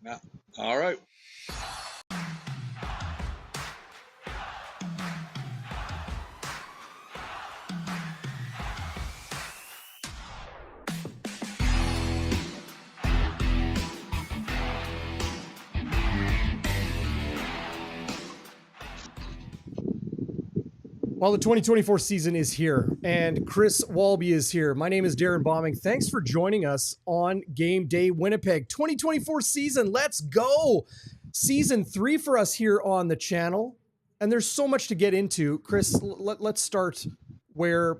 Yeah. All right. Well, the 2024 season is here, and Chris Walby is here. My name is Darrin Bauming. Thanks for joining us on GameDay Winnipeg. 2024 season, let's go! Season 3 for us here on the channel, and there's so much to get into. Chris, let's start where,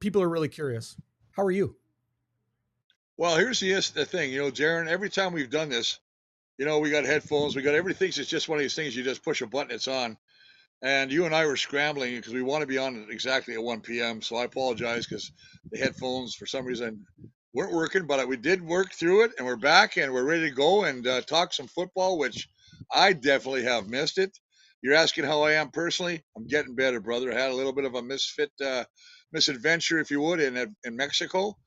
people are really curious. How are you? Well, here's the thing. Darren, every time we've done this, we got headphones, we got everything. It's just one of these things you just push a button, it's on. And you and I were scrambling because we want to be on exactly at 1 p.m. So I apologize because the headphones, for some reason, weren't working. But we did work through it, and we're back, and we're ready to go and talk some football, which I definitely have missed it. You're asking how I am personally. I'm getting better, brother. I had a little bit of a misadventure, if you would, in Mexico.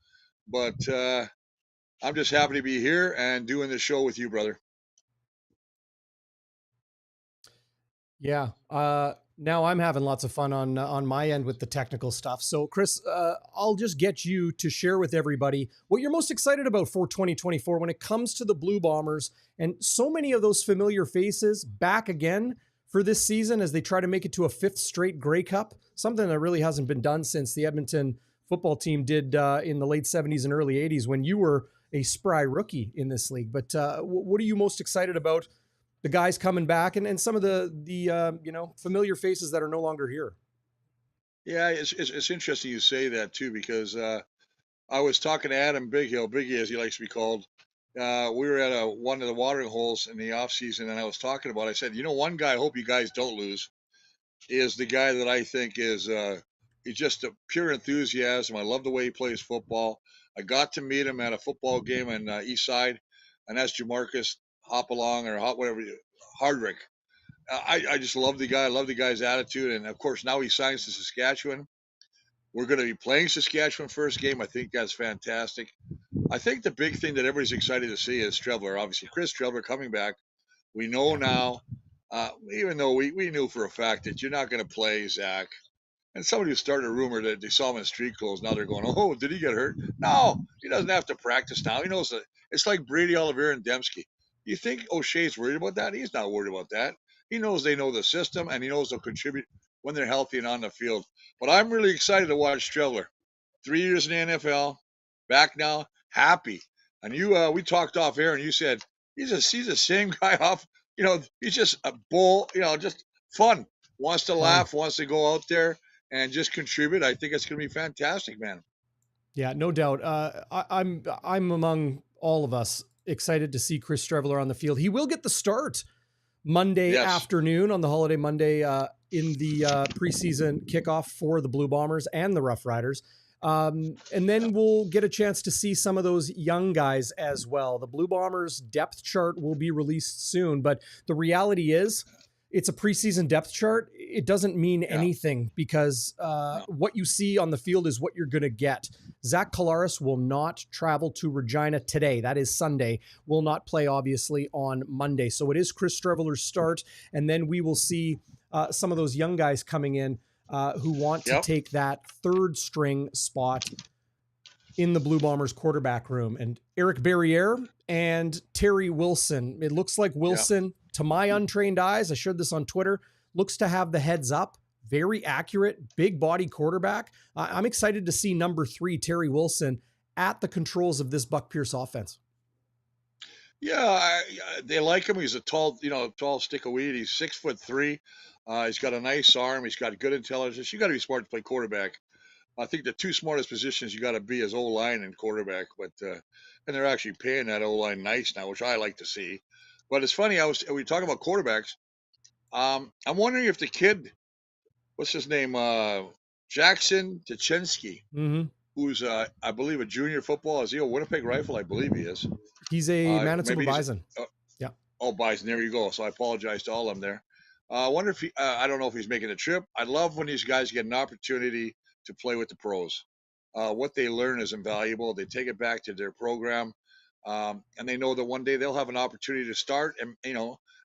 But I'm just happy to be here and doing the show with you, brother. Yeah. Now I'm having lots of fun on my end with the technical stuff. So, Chris, I'll just get you to share with everybody what you're most excited about for 2024 when it comes to the Blue Bombers, and so many of those familiar faces back again for this season as they try to make it to a 5th straight Grey Cup, something that really hasn't been done since the Edmonton football team did in the late 70s and early 80s when you were a spry rookie in this league. But what are you most excited about? The guys coming back and some of the familiar faces that are no longer here. Yeah, it's interesting you say that too, because I was talking to Adam Bighill, as he likes to be called. We were at one of the watering holes in the off season, and I said, one guy I hope you guys don't lose is the guy that I think is he's just a pure enthusiasm. I love the way he plays football. I got to meet him at a football game in East Side, and that's Jamarcus Hopalong or Hardrick. I just love the guy. I love the guy's attitude. And, of course, now he signs to Saskatchewan. We're going to be playing Saskatchewan first game. I think that's fantastic. I think the big thing that everybody's excited to see is Streveler. Obviously, Chris Streveler coming back. We know now, even though we knew for a fact that you're not going to play Zach. And somebody was starting a rumor that they saw him in street clothes. Now they're going, oh, did he get hurt? No, he doesn't have to practice now. He knows that it's like Brady, Oliveira, and Dembski. You think O'Shea's worried about that? He's not worried about that. He knows they know the system, and he knows they'll contribute when they're healthy and on the field. But I'm really excited to watch Streveler. 3 years in the NFL, back now, happy. And we talked off air, and you said he's the same guy off. He's just a bull. Just fun. Wants to laugh, wants to go out there and just contribute. I think it's going to be fantastic, man. Yeah, no doubt. I'm among all of us excited to see Chris Streveler on the field. He will get the start Monday afternoon on the holiday Monday in the preseason kickoff for the Blue Bombers and the Rough Riders. And then we'll get a chance to see some of those young guys as well. The Blue Bombers depth chart will be released soon, but the reality is it's a preseason depth chart. It doesn't mean anything because what you see on the field is what you're going to get. Zach Collaros will not travel to Regina today. That is Sunday. Will not play, obviously, on Monday. So it is Chris Streveler's start, and then we will see some of those young guys coming in who want to take that 3rd string spot in the Blue Bombers quarterback room. And Eric Barriere and Terry Wilson. It looks like Wilson, to my untrained eyes, I shared this on Twitter, looks to have the heads up. Very accurate, big body quarterback. I'm excited to see number 3, Terry Wilson, at the controls of this Buck Pierce offense. Yeah, they like him. He's a tall stick of weed. He's 6'3". He's got a nice arm. He's got good intelligence. You got to be smart to play quarterback. I think the 2 smartest positions you got to be is O-line and quarterback. But and they're actually paying that O-line nice now, which I like to see. But it's funny. We talking about quarterbacks. I'm wondering if the kid, what's his name, Jackson Tuchinski, who's I believe a junior football. Is he a Winnipeg Rifle? I believe he is. He's a Manitoba Bison. Bison. There you go. So I apologize to all of them there. I wonder if I don't know if he's making a trip. I love when these guys get an opportunity to play with the pros. What they learn is invaluable. They take it back to their program. And they know that one day they'll have an opportunity to start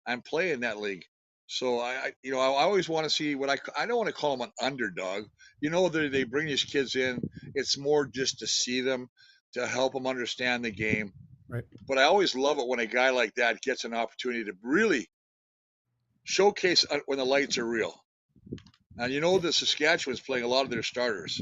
and play in that league. So I always want to see what I don't want to call them an underdog. They bring these kids in. It's more just to see them, to help them understand the game. Right. But I always love it when a guy like that gets an opportunity to really showcase when the lights are real. And the Saskatchewan's playing a lot of their starters.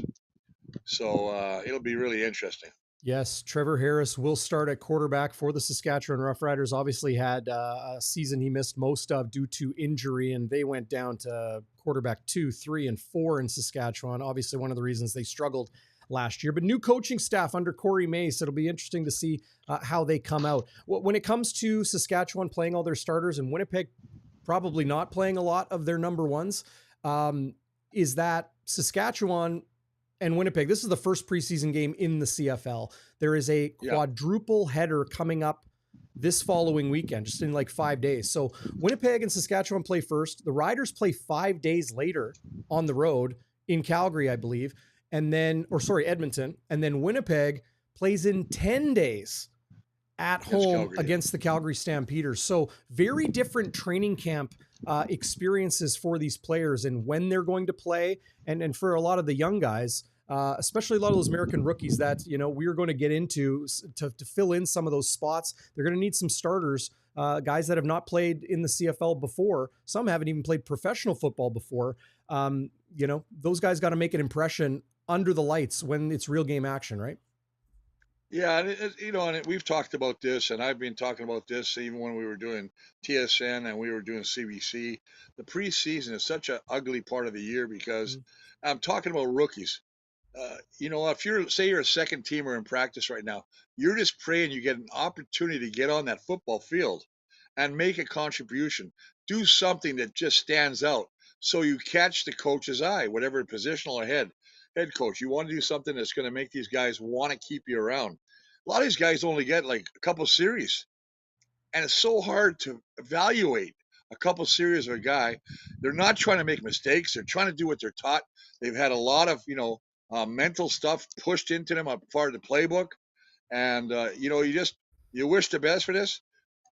So it'll be really interesting. Yes, Trevor Harris will start at quarterback for the Saskatchewan Roughriders. Obviously had a season he missed most of due to injury, and they went down to quarterback 2, 3, and 4 in Saskatchewan. Obviously one of the reasons they struggled last year. But new coaching staff under Corey Mace. It'll be interesting to see how they come out. When it comes to Saskatchewan playing all their starters and Winnipeg probably not playing a lot of their number ones, is that Saskatchewan and Winnipeg, this is the first preseason game in the CFL. There is a quadruple header coming up this following weekend, just in like 5 days. So Winnipeg and Saskatchewan play first. The Riders play 5 days later on the road in Calgary, I believe. Edmonton. And then Winnipeg plays in 10 days at home against the Calgary Stampeders. So very different training camp experiences for these players and when they're going to play. And for a lot of the young guys, especially a lot of those American rookies that, we're going to get into to fill in some of those spots. They're going to need some starters, guys that have not played in the CFL before. Some haven't even played professional football before. Those guys got to make an impression under the lights when it's real game action, right? Yeah, and we've talked about this, and I've been talking about this even when we were doing TSN and we were doing CBC. The preseason is such an ugly part of the year because I'm talking about rookies. If you're a second teamer in practice right now, you're just praying you get an opportunity to get on that football field and make a contribution, do something that just stands out, so you catch the coach's eye, whatever positional or head coach. You want to do something that's going to make these guys want to keep you around. A lot of these guys only get like a couple series, and it's so hard to evaluate a couple series of a guy. They're not trying to make mistakes. They're trying to do what they're taught. They've had a lot of mental stuff pushed into them a part of the playbook, and you wish the best for this.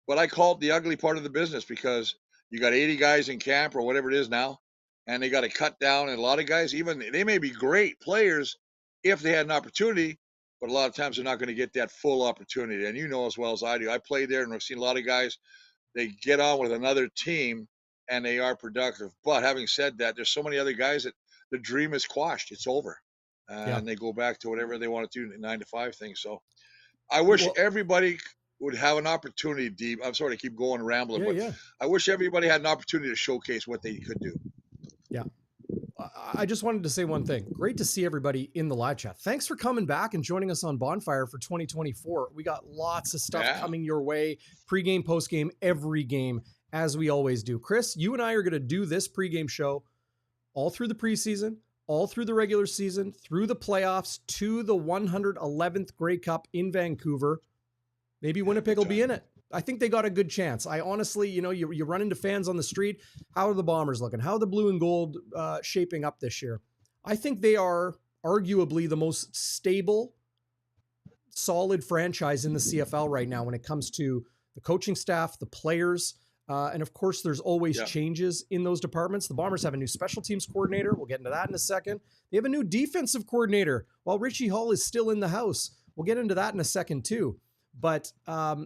But I call it the ugly part of the business because you got 80 guys in camp or whatever it is now, and they got to cut down. And a lot of guys, even they may be great players if they had an opportunity, but a lot of times they're not going to get that full opportunity. And as well as I do, I played there and I've seen a lot of guys, they get on with another team and they are productive. But having said that, there's so many other guys that the dream is quashed. It's over. And they go back to whatever they want to do, 9 to 5 thing. So I wish everybody would have an opportunity, Deep. I'm sorry to keep going and rambling, I wish everybody had an opportunity to showcase what they could do. Yeah. I just wanted to say one thing. Great to see everybody in the live chat. Thanks for coming back and joining us on Bonfire for 2024. We got lots of stuff coming your way. Pre-game, post-game, every game, as we always do. Chris, you and I are going to do this pre-game show all through the preseason, all through the regular season, through the playoffs, to the 111th Grey Cup in Vancouver. Maybe Winnipeg will be in it. I think they got a good chance. I honestly, you run into fans on the street. How are the Bombers looking? How are the blue and gold shaping up this year? I think they are arguably the most stable, solid franchise in the CFL right now when it comes to the coaching staff, the players, and of course, there's always changes in those departments. The Bombers have a new special teams coordinator. We'll get into that in a second. They have a new defensive coordinator while Richie Hall is still in the house. We'll get into that in a second too. But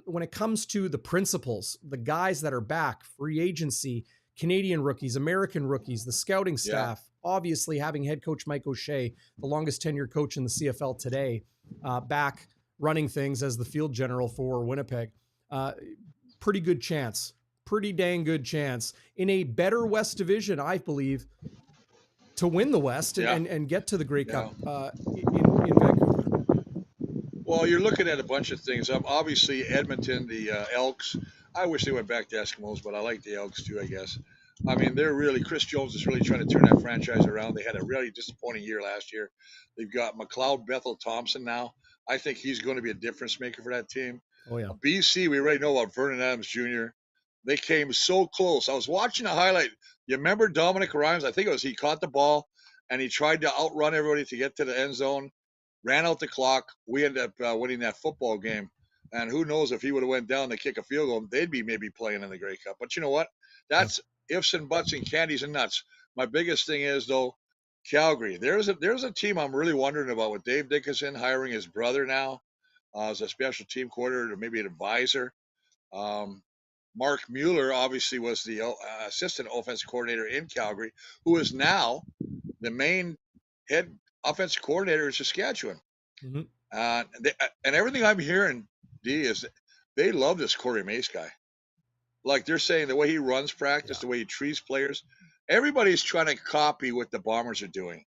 when it comes to the principals, the guys that are back, free agency, Canadian rookies, American rookies, the scouting staff, obviously having head coach Mike O'Shea, the longest tenured coach in the CFL today, back running things as the field general for Winnipeg. Pretty good chance, pretty dang good chance in a better West Division, I believe, to win the West and get to the Grey Cup in Vancouver. Well, you're looking at a bunch of things. Obviously, Edmonton, the Elks. I wish they went back to Eskimos, but I like the Elks too, I guess. I mean, Chris Jones is really trying to turn that franchise around. They had a really disappointing year last year. They've got McLeod Bethel Thompson now. I think he's going to be a difference maker for that team. Oh, yeah. BC, we already know about Vernon Adams Jr. They came so close. I was watching a highlight. You remember Dominic Rhymes? I think it was he caught the ball, and he tried to outrun everybody to get to the end zone. Ran out the clock. We ended up winning that football game. And who knows if he would have went down to kick a field goal, they'd be maybe playing in the Grey Cup. But you know what? That's ifs and buts and candies and nuts. My biggest thing is, though, Calgary. There's a team I'm really wondering about with Dave Dickinson hiring his brother now as a special team coordinator or maybe an advisor. Mark Mueller obviously was the assistant offensive coordinator in Calgary, who is now the main head offensive coordinator in Saskatchewan. Mm-hmm. And everything I'm hearing, D, is they love this Corey Mace guy. Like they're saying the way he runs practice, the way he treats players, everybody's trying to copy what the Bombers are doing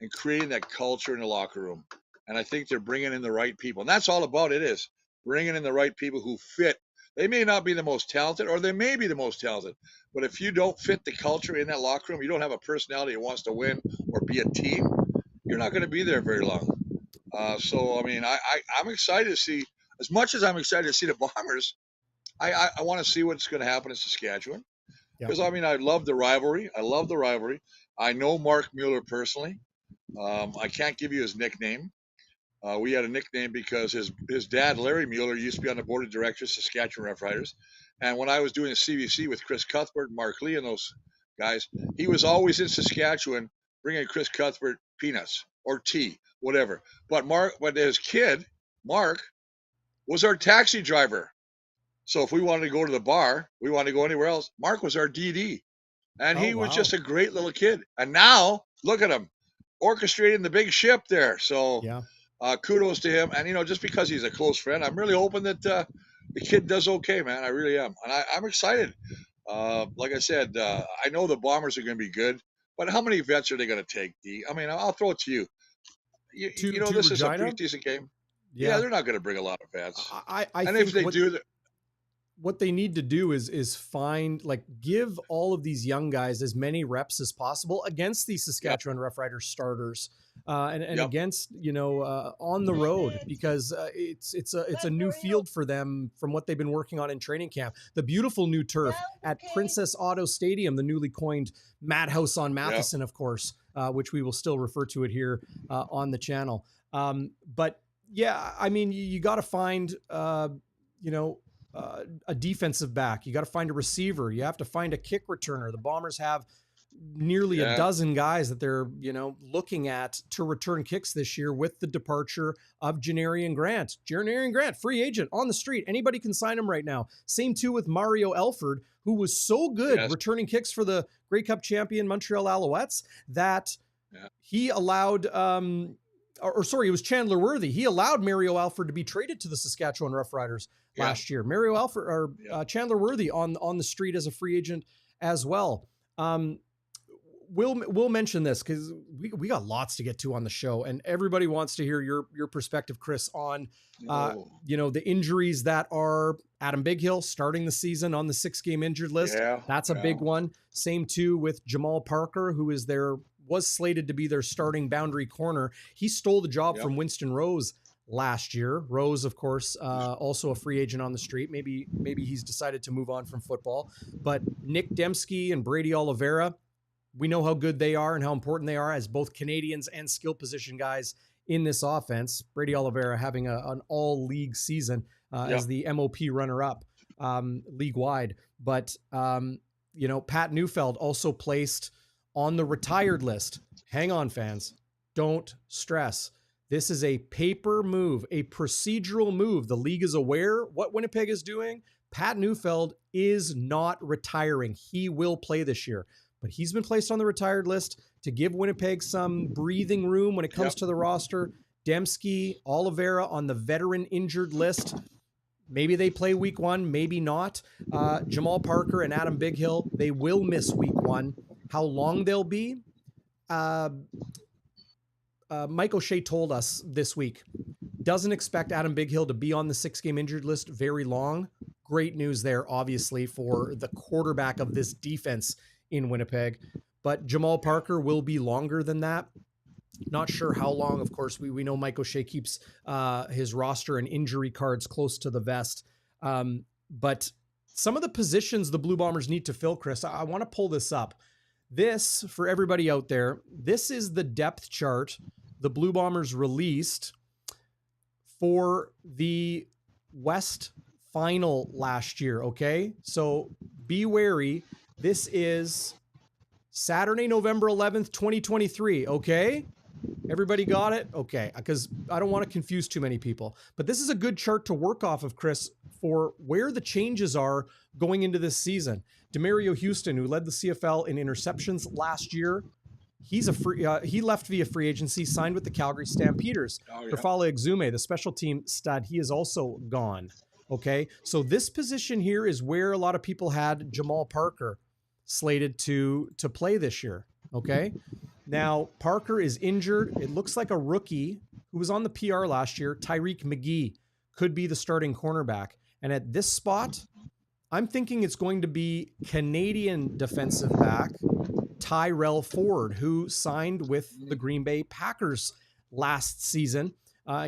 and creating that culture in the locker room. And I think they're bringing in the right people. And that's all about it is bringing in the right people who fit. They may not be the most talented or they may be the most talented. But if you don't fit the culture in that locker room, you don't have a personality that wants to win or be a team, you're not going to be there very long. So, I mean, I'm excited to see, as much as I'm excited to see the Bombers, I want to see what's going to happen in Saskatchewan. Because, I mean, I love the rivalry. I know Mark Mueller personally. I can't give you his nickname. We had a nickname because his dad, Larry Mueller, used to be on the board of directors, Saskatchewan Roughriders. And when I was doing the CVC with Chris Cuthbert, Mark Lee, and those guys, he was always in Saskatchewan bringing Chris Cuthbert peanuts or tea, whatever. But his kid, Mark, was our taxi driver. So if we wanted to go to the bar, we wanted to go anywhere else, Mark was our DD. And he was just a great little kid. And now, look at him, orchestrating the big ship there. So kudos to him. And, just because he's a close friend, I'm really hoping that the kid does okay, man. I really am. And I'm excited. Like I said, I know the Bombers are going to be good. But how many vets are they going to take, D? I mean, I'll throw it to you. This is a preseason game. Yeah, they're not going to bring a lot of vets. I think if they do, what they need to do is find, give all of these young guys as many reps as possible against these Saskatchewan Roughriders starters, and against on the road, because it's a new field for them from what they've been working on in training camp. The beautiful new turf at Princess Auto Stadium, the newly coined Madhouse on Matheson, of course, which we will still refer to it here on the channel. But yeah, I mean, you got to find a defensive back. You got to find a receiver. You have to find a kick returner. The Bombers have nearly a dozen guys that they're, looking at to return kicks this year with the departure of Janarian Grant. Janarian Grant, free agent on the street. Anybody can sign him right now. Same too with Mario Elford, who was so good returning kicks for the Grey Cup champion Montreal Alouettes that he allowed, it was Chandler Worthy. He allowed Mario Alford to be traded to the Saskatchewan Roughriders last year. Mario Alford or Chandler Worthy on the street as a free agent as well. We'll mention this because we got lots to get to on the show, and everybody wants to hear your perspective, Chris, on the injuries that are Adam Bighill starting the season on the 6-game injured list. That's a big one. Same too with Jamal Parker, who was slated to be their starting boundary corner. He stole the job from Winston Rose last year. Rose, of course, also a free agent on the street. Maybe he's decided to move on from football. But Nick Dembski and Brady Oliveira, we know how good they are and how important they are as both Canadians and skill position guys in this offense. Brady Oliveira having an all-league season as the MOP runner-up league-wide. But, Pat Neufeld also placed on the retired list. Hang on, fans. Don't stress. This is a paper move, a procedural move. The league is aware what Winnipeg is doing. Pat Neufeld is not retiring. He will play this year, but he's been placed on the retired list to give Winnipeg some breathing room when it comes to the roster. Dembski, Oliveira on the veteran injured list. Maybe they play week 1, maybe not. Jamal Parker and Adam Bighill, they will miss week 1. How long they'll be? Mike O'Shea told us this week, doesn't expect Adam Bighill to be on the 6-game injured list very long. Great news there, obviously, for the quarterback of this defense in Winnipeg. But Jamal Parker will be longer than that. Not sure how long. Of course, we know Mike O'Shea keeps his roster and injury cards close to the vest. But some of the positions the Blue Bombers need to fill, Chris, I want to pull this up. This, for everybody out there, this is the depth chart the Blue Bombers released for the West final last year. Okay. So be wary. This is Saturday, November 11th, 2023. Okay. Everybody got it? Okay. Because I don't want to confuse too many people. But this is a good chart to work off of, Chris, for where the changes are going into this season. Demario Houston, who led the CFL in interceptions last year, he's he left via free agency, signed with the Calgary Stampeders. Perfala Exume, the special team stud, he is also gone. Okay. So this position here is where a lot of people had Jamal Parker slated to play this year. Okay. Now, Parker is injured. It looks like a rookie who was on the PR last year, Tyreek McGee, could be the starting cornerback. And at this spot, I'm thinking it's going to be Canadian defensive back Tyrell Ford, who signed with the Green Bay Packers last season.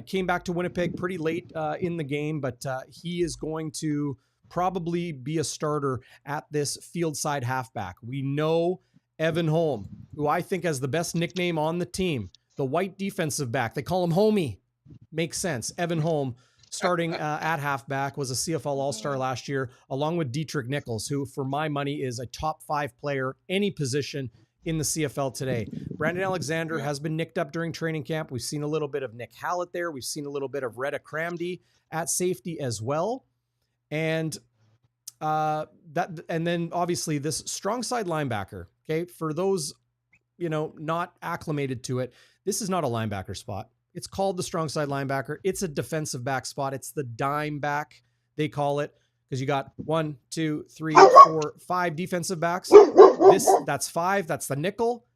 Came back to Winnipeg pretty late in the game, but he is going to probably be a starter at this field side halfback. We know Evan Holm, who I think has the best nickname on the team, the white defensive back. They call him Homie. Makes sense. Evan Holm, starting at halfback, was a CFL All-Star last year, along with Dietrich Nichols, who, for my money, is a top 5 player, any position in the CFL today. Brandon Alexander has been nicked up during training camp. We've seen a little bit of Nick Hallett there. We've seen a little bit of Retta Cramdy at safety as well. And then obviously this strong side linebacker. Okay. For those, not acclimated to it, this is not a linebacker spot. It's called the strong side linebacker. It's a defensive back spot. It's the dime back, they call it, because you got 1, 2, 3, 4, 5 defensive backs. That's 5. That's the nickel.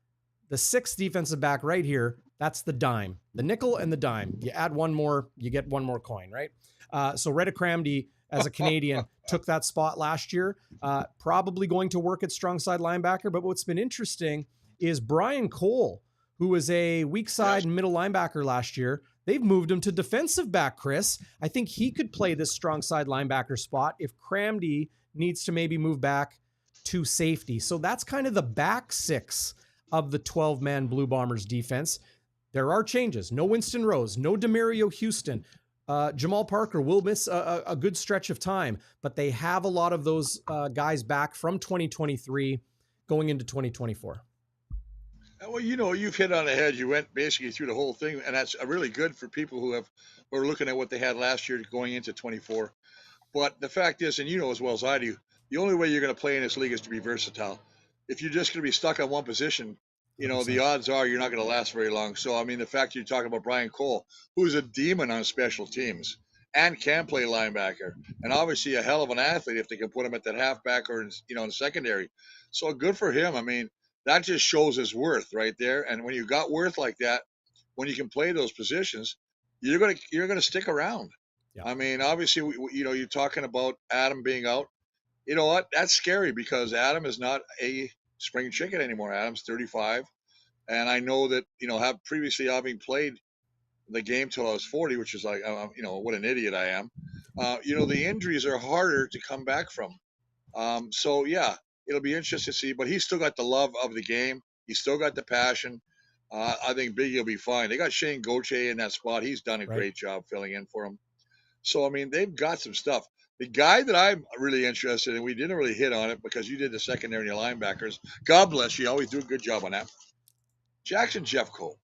The 6th defensive back right here, that's the dime. The nickel and the dime. You add one more, you get one more coin, right? So Retta Cramdy, as a Canadian, took that spot last year. Probably going to work at strong side linebacker. But what's been interesting is Brian Cole, who was a weak side and middle linebacker last year. They've moved him to defensive back, Chris. I think he could play this strong side linebacker spot if Cramdy needs to maybe move back to safety. So that's kind of the back 6 of the 12-man Blue Bombers defense. There are changes. No Winston Rose, no Demario Houston. Jamal Parker will miss a good stretch of time, but they have a lot of those guys back from 2023 going into 2024. Well, you've hit on the head. You went basically through the whole thing, and that's really good for people who are looking at what they had last year going into 24. But the fact is, and you know as well as I do, the only way you're going to play in this league is to be versatile. If you're just going to be stuck on one position, the odds are you're not going to last very long. So, I mean, the fact you're talking about Brian Cole, who's a demon on special teams and can play linebacker, and obviously a hell of an athlete if they can put him at that halfback or in the secondary. So good for him. I mean, that just shows his worth right there. And when you got worth like that, when you can play those positions, you're gonna stick around. Yeah. I mean, obviously, you're talking about Adam being out. You know what? That's scary because Adam is not a spring chicken anymore. Adam's 35, and I know that having played the game till I was 40, which is like what an idiot I am. The injuries are harder to come back from. So yeah. It'll be interesting to see, but he's still got the love of the game. He's still got the passion. I think Biggie will be fine. They got Shane Gauthier in that spot. He's done a great job filling in for him. So, I mean, they've got some stuff. The guy that I'm really interested in, we didn't really hit on it because you did the secondary linebackers. God bless you. Always do a good job on that. Jackson Jeffcoat.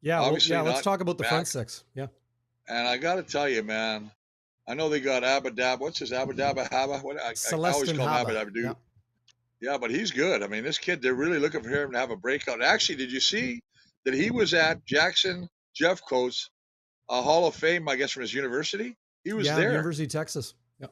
Yeah, let's talk about the front 6. Yeah. And I got to tell you, man, I know they got Abadab. What's his Abadaba Haba? I always call him Abadab. Dude. Yeah, but he's good. I mean, this kid, they're really looking for him to have a breakout. Actually, did you see that he was at Jackson Jeffcoat's Hall of Fame, I guess, from his university? He was there. University of Texas. Yeah.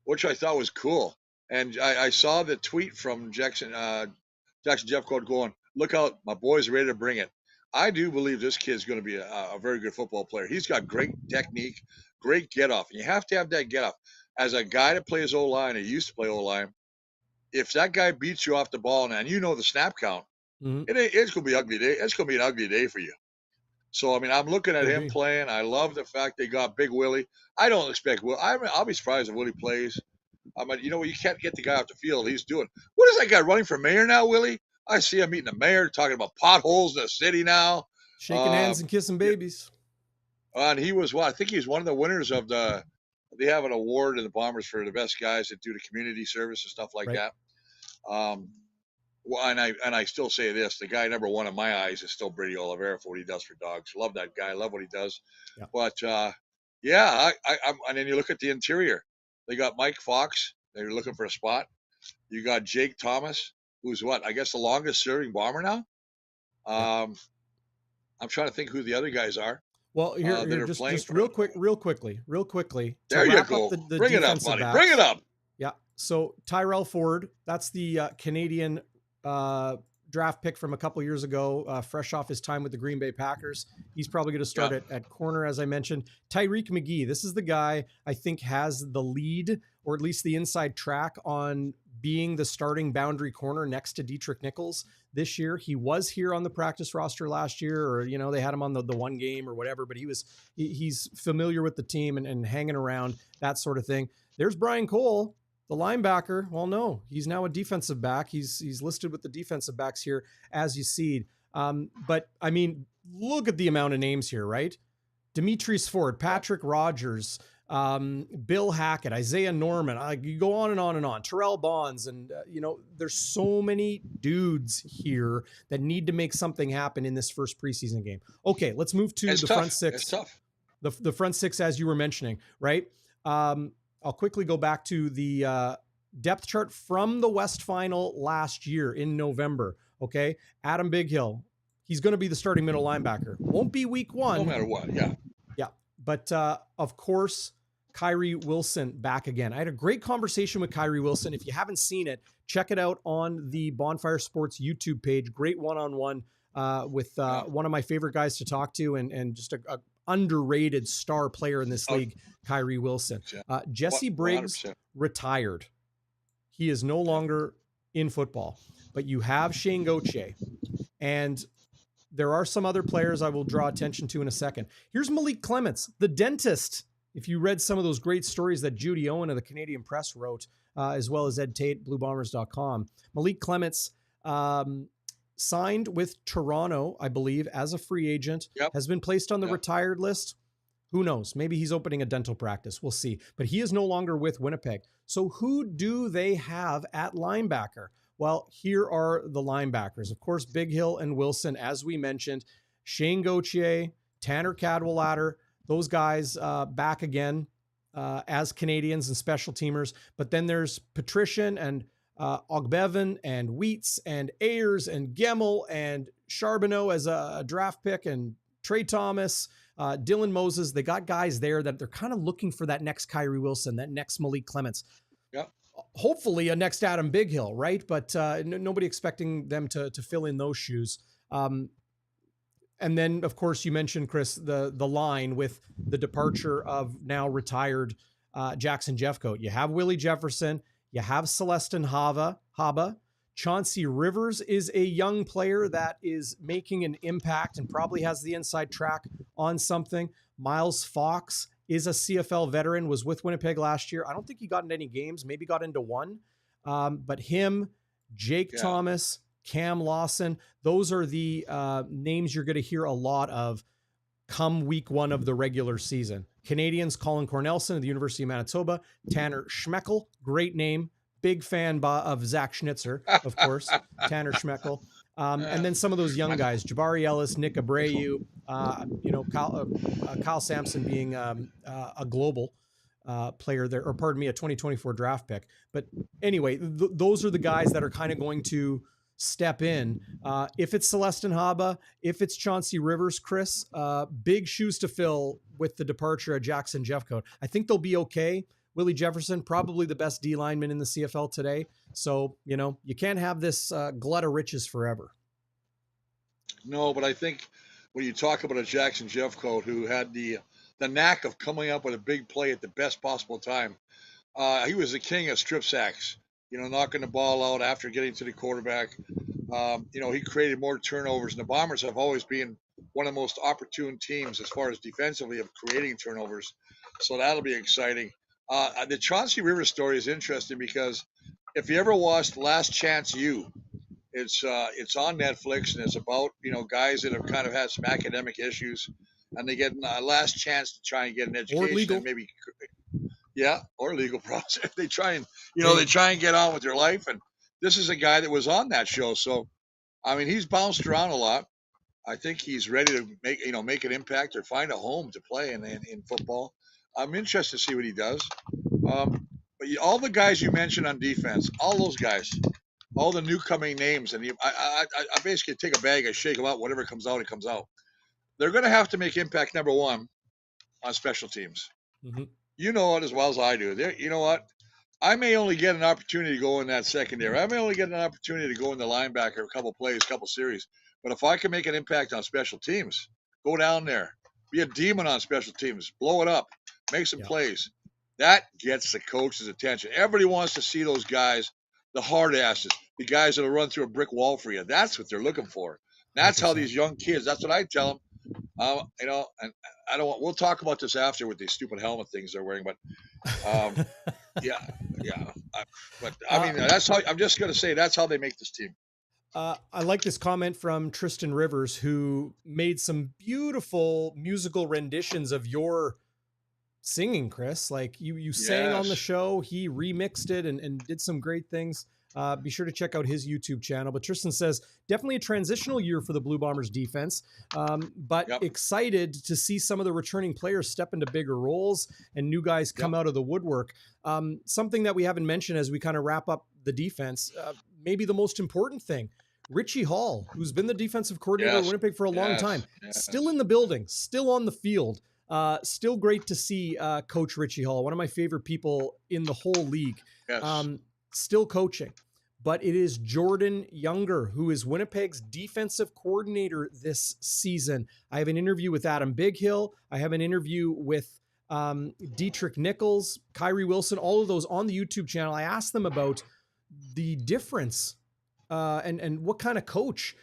Which I thought was cool. And I saw the tweet from Jackson Jeffcoat going, look out, my boy's ready to bring it. I do believe this kid's going to be a very good football player. He's got great technique, great get-off. And you have to have that get-off. As a guy that plays O-line, or used to play O-line, if that guy beats you off the ball and you know the snap count, it's going to be an ugly day. It's going to be an ugly day for you. So, I mean, I'm looking at him playing. I love the fact they got Big Willie. I don't expect Will. I'll be surprised if Willie plays. I mean, you can't get the guy off the field. He's doing. What is that guy running for mayor now, Willie? I see him meeting the mayor, talking about potholes in the city now. Shaking hands and kissing babies. And he was I think he's one of the winners of the they have an award in the Bombers for the best guys that do the community service and stuff like Right. that. Well, and I still say this: the guy number one in my eyes is still Brady Oliveira for what he does for dogs. Love that guy. Love what he does. Yeah. But yeah, I'm and then you look at the interior. They got Mike Fox. They're looking for a spot. You got Jake Thomas, who's what? I guess the longest serving Bomber now. Yeah. I'm trying to think who the other guys are. Well, here just real quickly. There you go. Bring it up, buddy. Bring it up. Yeah. So Tyrell Ford, that's the Canadian draft pick from a couple years ago, fresh off his time with the Green Bay Packers. He's probably going to start at corner, as I mentioned. Tyreek McGee, this is the guy I think has the lead, or at least the inside track on being the starting boundary corner next to Dietrich Nichols this year. He was here on the practice roster last year, or, you know, they had him on the one game or whatever, but he's familiar with the team and hanging around, that sort of thing. There's Brian Cole, the linebacker. Well, no, he's now a defensive back. He's listed with the defensive backs here as you see. But I mean, look at the amount of names here, right? Demetrius Ford, Patrick Rogers, Bill Hackett, Isaiah Norman. You go on and on and on. Terrell Bonds, and you know, there's so many dudes here that need to make something happen in this first preseason game. Okay, let's move to the front six. It's tough. The front six, as you were mentioning, right? I'll quickly go back to the depth chart from the West Final last year in November. Okay, Adam Bighill, he's going to be the starting middle linebacker. Won't be week one. No matter what, yeah. Yeah, but of course, Kyrie Wilson back again. I had a great conversation with Kyrie Wilson. If you haven't seen it, check it out on the Bonfire Sports YouTube page. Great one-on-one with one of my favorite guys to talk to, and just a underrated star player in this league, Kyrie Wilson. Jesse Briggs 100%. Retired. He is no longer in football, but you have Shane Gauthier, and there are some other players I will draw attention to in a second. Here's Malik Clements, the dentist. If you read some of those great stories that Judy Owen of the Canadian Press wrote, as well as Ed Tate, BlueBombers.com, Malik Clements signed with Toronto, I believe, as a free agent, has been placed on the retired list. Who knows? Maybe he's opening a dental practice. We'll see. But he is no longer with Winnipeg. So who do they have at linebacker? Well, here are the linebackers. Of course, Bighill and Wilson, as we mentioned. Shane Gauthier, Tanner Cadwallader, those guys back again as Canadians and special teamers. But then there's Patrician and Ogbevan and Wheats and Ayers and Gemmel and Charbonneau as a draft pick, and Trey Thomas, Dylan Moses. They got guys there that they're kind of looking for that next Kyrie Wilson, that next Malik Clements. Hopefully a next Adam Bighill, right? But nobody expecting them to fill in those shoes. And then, of course, you mentioned, Chris, the line with the departure of now retired Jackson Jeffcoat. You have Willie Jefferson. You have Celestin Haba. Chauncey Rivers is a young player that is making an impact and probably has the inside track on something. Miles Fox is a CFL veteran, was with Winnipeg last year. I don't think he got into any games, maybe got into one. But him, Jake Thomas, Cam Lawson, those are the names you're going to hear a lot of come week one of the regular season. Canadians, Colin Cornelson of the University of Manitoba, Tanner Schmeckel, great name, big fan of Zach Schnitzer, of course, Tanner Schmeckel. And then some of those young guys, Jabari Ellis, Nick Abreu, Kyle Sampson being a global player there, or pardon me, a 2024 draft pick. But anyway, those are the guys that are kind of going to step in. If it's Celestin Haba, if it's Chauncey Rivers, Chris, big shoes to fill with the departure of Jackson Jeffcoat. I think they'll be okay. Willie Jefferson, probably the best D lineman in the CFL today. So, you know, you can't have this glut of riches forever. No, but I think when you talk about a Jackson Jeffcoat who had the knack of coming up with a big play at the best possible time, he was the king of strip sacks, you know, knocking the ball out after getting to the quarterback. You know, he created more turnovers, and the Bombers have always been one of the most opportune teams as far as defensively of creating turnovers. So that'll be exciting. The Chauncey Rivers story is interesting because if you ever watched Last Chance U, it's on Netflix, and it's about, you know, guys that have kind of had some academic issues, and they get a last chance to try and get an education. Or legal. And maybe, Yeah, or legal problems. They try and they try and get on with their life. And this is a guy that was on that show, so I mean he's bounced around a lot. I think he's ready to make an impact or find a home to play in football. I'm interested to see what he does. But all the guys you mentioned on defense, all those guys, all the new coming names, and I basically take a bag, I shake them out, whatever comes out, it comes out. They're going to have to make impact, number one, on special teams. Mm-hmm. You know it as well as I do. You know what? I may only get an opportunity to go in that secondary. I may only get an opportunity to go in the linebacker, a couple plays, a couple series. But if I can make an impact on special teams, go down there, be a demon on special teams, blow it up, make some plays. That gets the coach's attention. Everybody wants to see those guys, the hard asses, the guys that'll run through a brick wall for you. That's what they're looking for. That's 100%. How these young kids, that's what I tell them. And I don't. We'll talk about this after with these stupid helmet things they're wearing, but yeah. But I mean, that's how. I'm just gonna say that's how they make this team. I like this comment from Tristan Rivers, who made some beautiful musical renditions of your singing, Chris. Like you sang on the show, he remixed it and did some great things. Be sure to check out his YouTube channel. But Tristan says, definitely a transitional year for the Blue Bombers defense, but excited to see some of the returning players step into bigger roles and new guys come out of the woodwork. Something that we haven't mentioned as we kind of wrap up the defense, maybe the most important thing, Richie Hall, who's been the defensive coordinator of Winnipeg for a long time, still in the building, still on the field. Still great to see Coach Richie Hall, one of my favorite people in the whole league, still coaching. But it is Jordan Younger, who is Winnipeg's defensive coordinator this season. I have an interview with Adam Bighill. I have an interview with Dietrich Nichols, Kyrie Wilson, all of those on the YouTube channel. I asked them about the difference and what kind of coach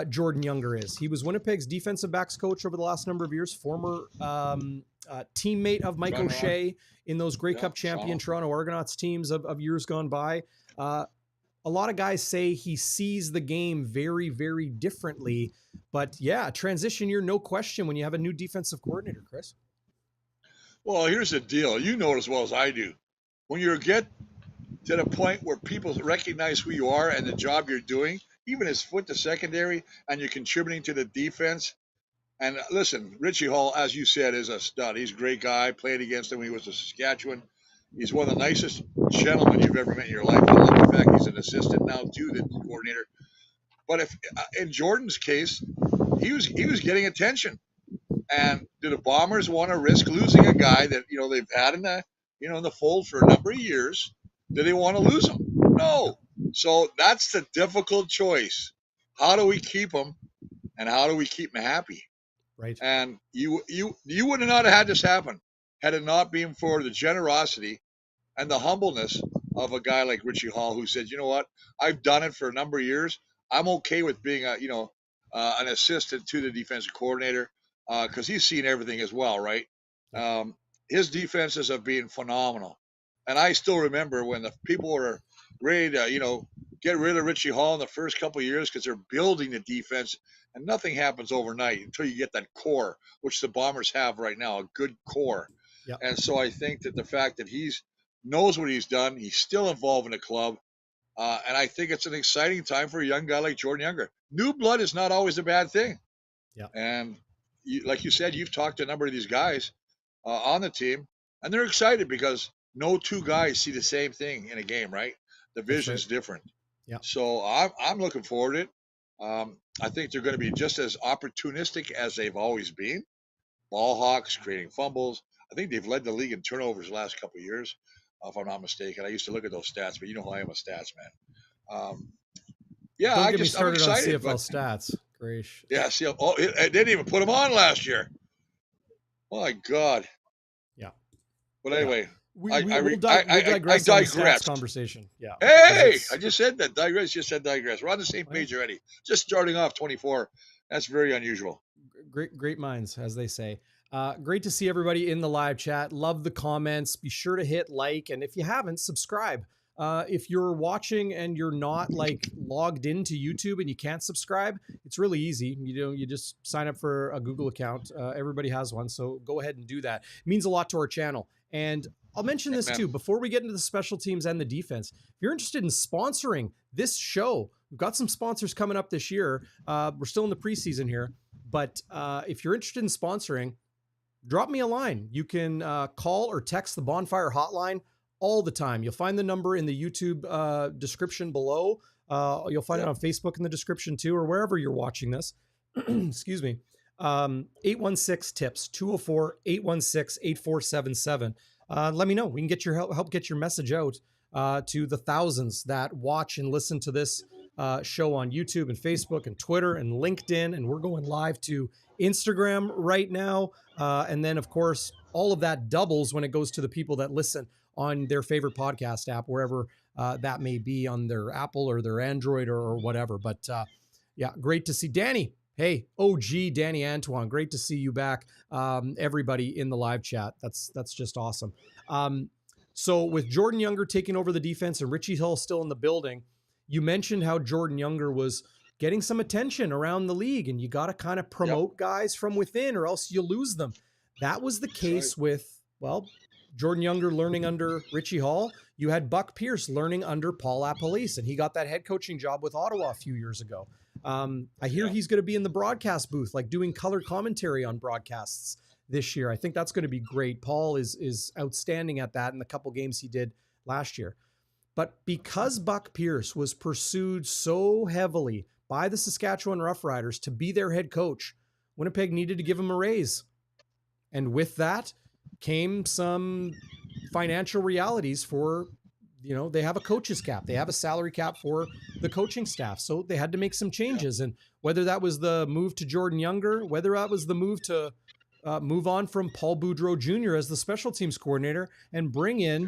Jordan Younger is. He was Winnipeg's defensive backs coach over the last number of years, former teammate of Mike O'Shea in those Grey Cup champion Toronto Argonauts teams of years gone by. A lot of guys say he sees the game very, very differently. But yeah, transition year, no question, when you have a new defensive coordinator, Chris. Well, here's the deal. You know it as well as I do. When you get to the point where people recognize who you are and the job you're doing, even as foot to secondary, and you're contributing to the defense. And listen, Richie Hall, as you said, is a stud. He's a great guy. Played against him when he was in Saskatchewan. He's one of the nicest gentlemen you've ever met in your life. I love the fact he's an assistant now to the coordinator. But if in Jordan's case, he was getting attention. And do the Bombers want to risk losing a guy that they've had in the fold for a number of years? Do they want to lose him? No. So that's the difficult choice. How do we keep him, and how do we keep him happy? Right. And you would not have had this happen had it not been for the generosity and the humbleness of a guy like Richie Hall, who said, you know what, I've done it for a number of years. I'm okay with being an assistant to the defensive coordinator because he's seen everything as well, right? His defenses have been phenomenal. And I still remember when the people were ready to, get rid of Richie Hall in the first couple of years because they're building the defense, and nothing happens overnight until you get that core, which the Bombers have right now, a good core. Yep. And so I think that the fact that knows what he's done, he's still involved in the club, and I think it's an exciting time for a young guy like Jordan Younger. New blood is not always a bad thing. Yeah. And like you said, you've talked to a number of these guys on the team, and they're excited because no two guys see the same thing in a game, right? The vision's different. Yeah. So I'm looking forward to it. I think they're going to be just as opportunistic as they've always been. Ball hawks, creating fumbles. I think they've led the league in turnovers the last couple of years, if I'm not mistaken. I used to look at those stats, but you know how I am a stats man. Don't get me started I'm excited, on CFL stats. Great. Yeah, CFL. Oh, they didn't even put them on last year. My God. Yeah. But anyway, I digress. On the stats conversation. Yeah. Hey, I just said that. Digress. Just said digress. We're on the same page already. Just starting off 24. That's very unusual. Great minds, as they say. Great to see everybody in the live chat. Love the comments. Be sure to hit like, and if you haven't, subscribe. If you're watching and you're not logged into YouTube and you can't subscribe, it's really easy. You just sign up for a Google account. Everybody has one, so go ahead and do that. It means a lot to our channel. And I'll mention this too, before we get into the special teams and the defense. If you're interested in sponsoring this show, we've got some sponsors coming up this year. We're still in the preseason here, but if you're interested in sponsoring, drop me a line. You can call or text the Bonfire hotline all the time. You'll find the number in the YouTube description below. You'll find it on Facebook in the description too, or wherever you're watching this. Excuse me. 816-TIPS, 204-816-8477. Let me know. We can get your help get your message out to the thousands that watch and listen to this show on YouTube and Facebook and Twitter and LinkedIn. And we're going live to Instagram right now. And then, of course, all of that doubles when it goes to the people that listen on their favorite podcast app, wherever that may be, on their Apple or their Android or whatever. But yeah, great to see Danny. Hey, OG Danny Antoine, great to see you back. Everybody in the live chat. That's just awesome. So with Jordan Younger taking over the defense and Richie Hull still in the building, you mentioned how Jordan Younger was getting some attention around the league, and you got to kind of promote guys from within or else you lose them. That was the case with, well, Jordan Younger learning under Richie Hull. You had Buck Pierce learning under Paul LaPolice, and he got that head coaching job with Ottawa a few years ago. I hear he's going to be in the broadcast booth, like doing color commentary on broadcasts this year. I think that's going to be great. Paul is outstanding at that in the couple games he did last year. But because Buck Pierce was pursued so heavily by the Saskatchewan Roughriders to be their head coach, Winnipeg needed to give him a raise. And with that came some financial realities for, you know, they have a coach's cap. They have a salary cap for the coaching staff. So they had to make some changes. And whether that was the move to Jordan Younger, whether that was the move to move on from Paul Boudreau Jr. as the special teams coordinator and bring in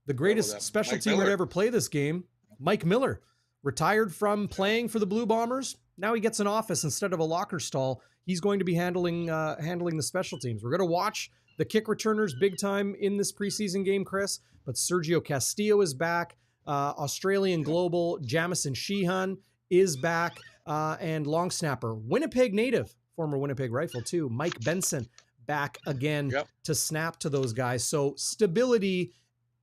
the greatest special teamer to ever play this game, Mike Miller, retired from playing for the Blue Bombers. Now he gets an office instead of a locker stall. He's going to be handling the special teams. We're going to watch the kick returners big time in this preseason game, Chris. But Sergio Castillo is back. Australian Global Jamison Sheehan is back. And long snapper, Winnipeg native, former Winnipeg Rifle too, Mike Benson, back again to snap to those guys. So stability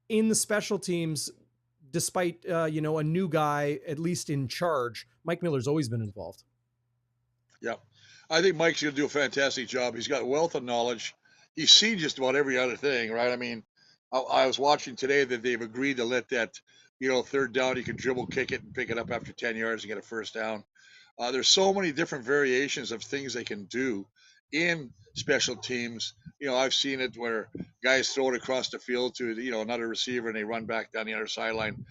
in the special teams, despite a new guy, at least in charge. Mike Miller's always been involved. Yeah. I think Mike's going to do a fantastic job. He's got a wealth of knowledge. He's seen just about every other thing, right? I mean, I was watching today that they've agreed to let that, third down, you can dribble, kick it, and pick it up after 10 yards and get a first down. There's so many different variations of things they can do in special teams. I've seen it where guys throw it across the field to, another receiver and they run back down the other sideline.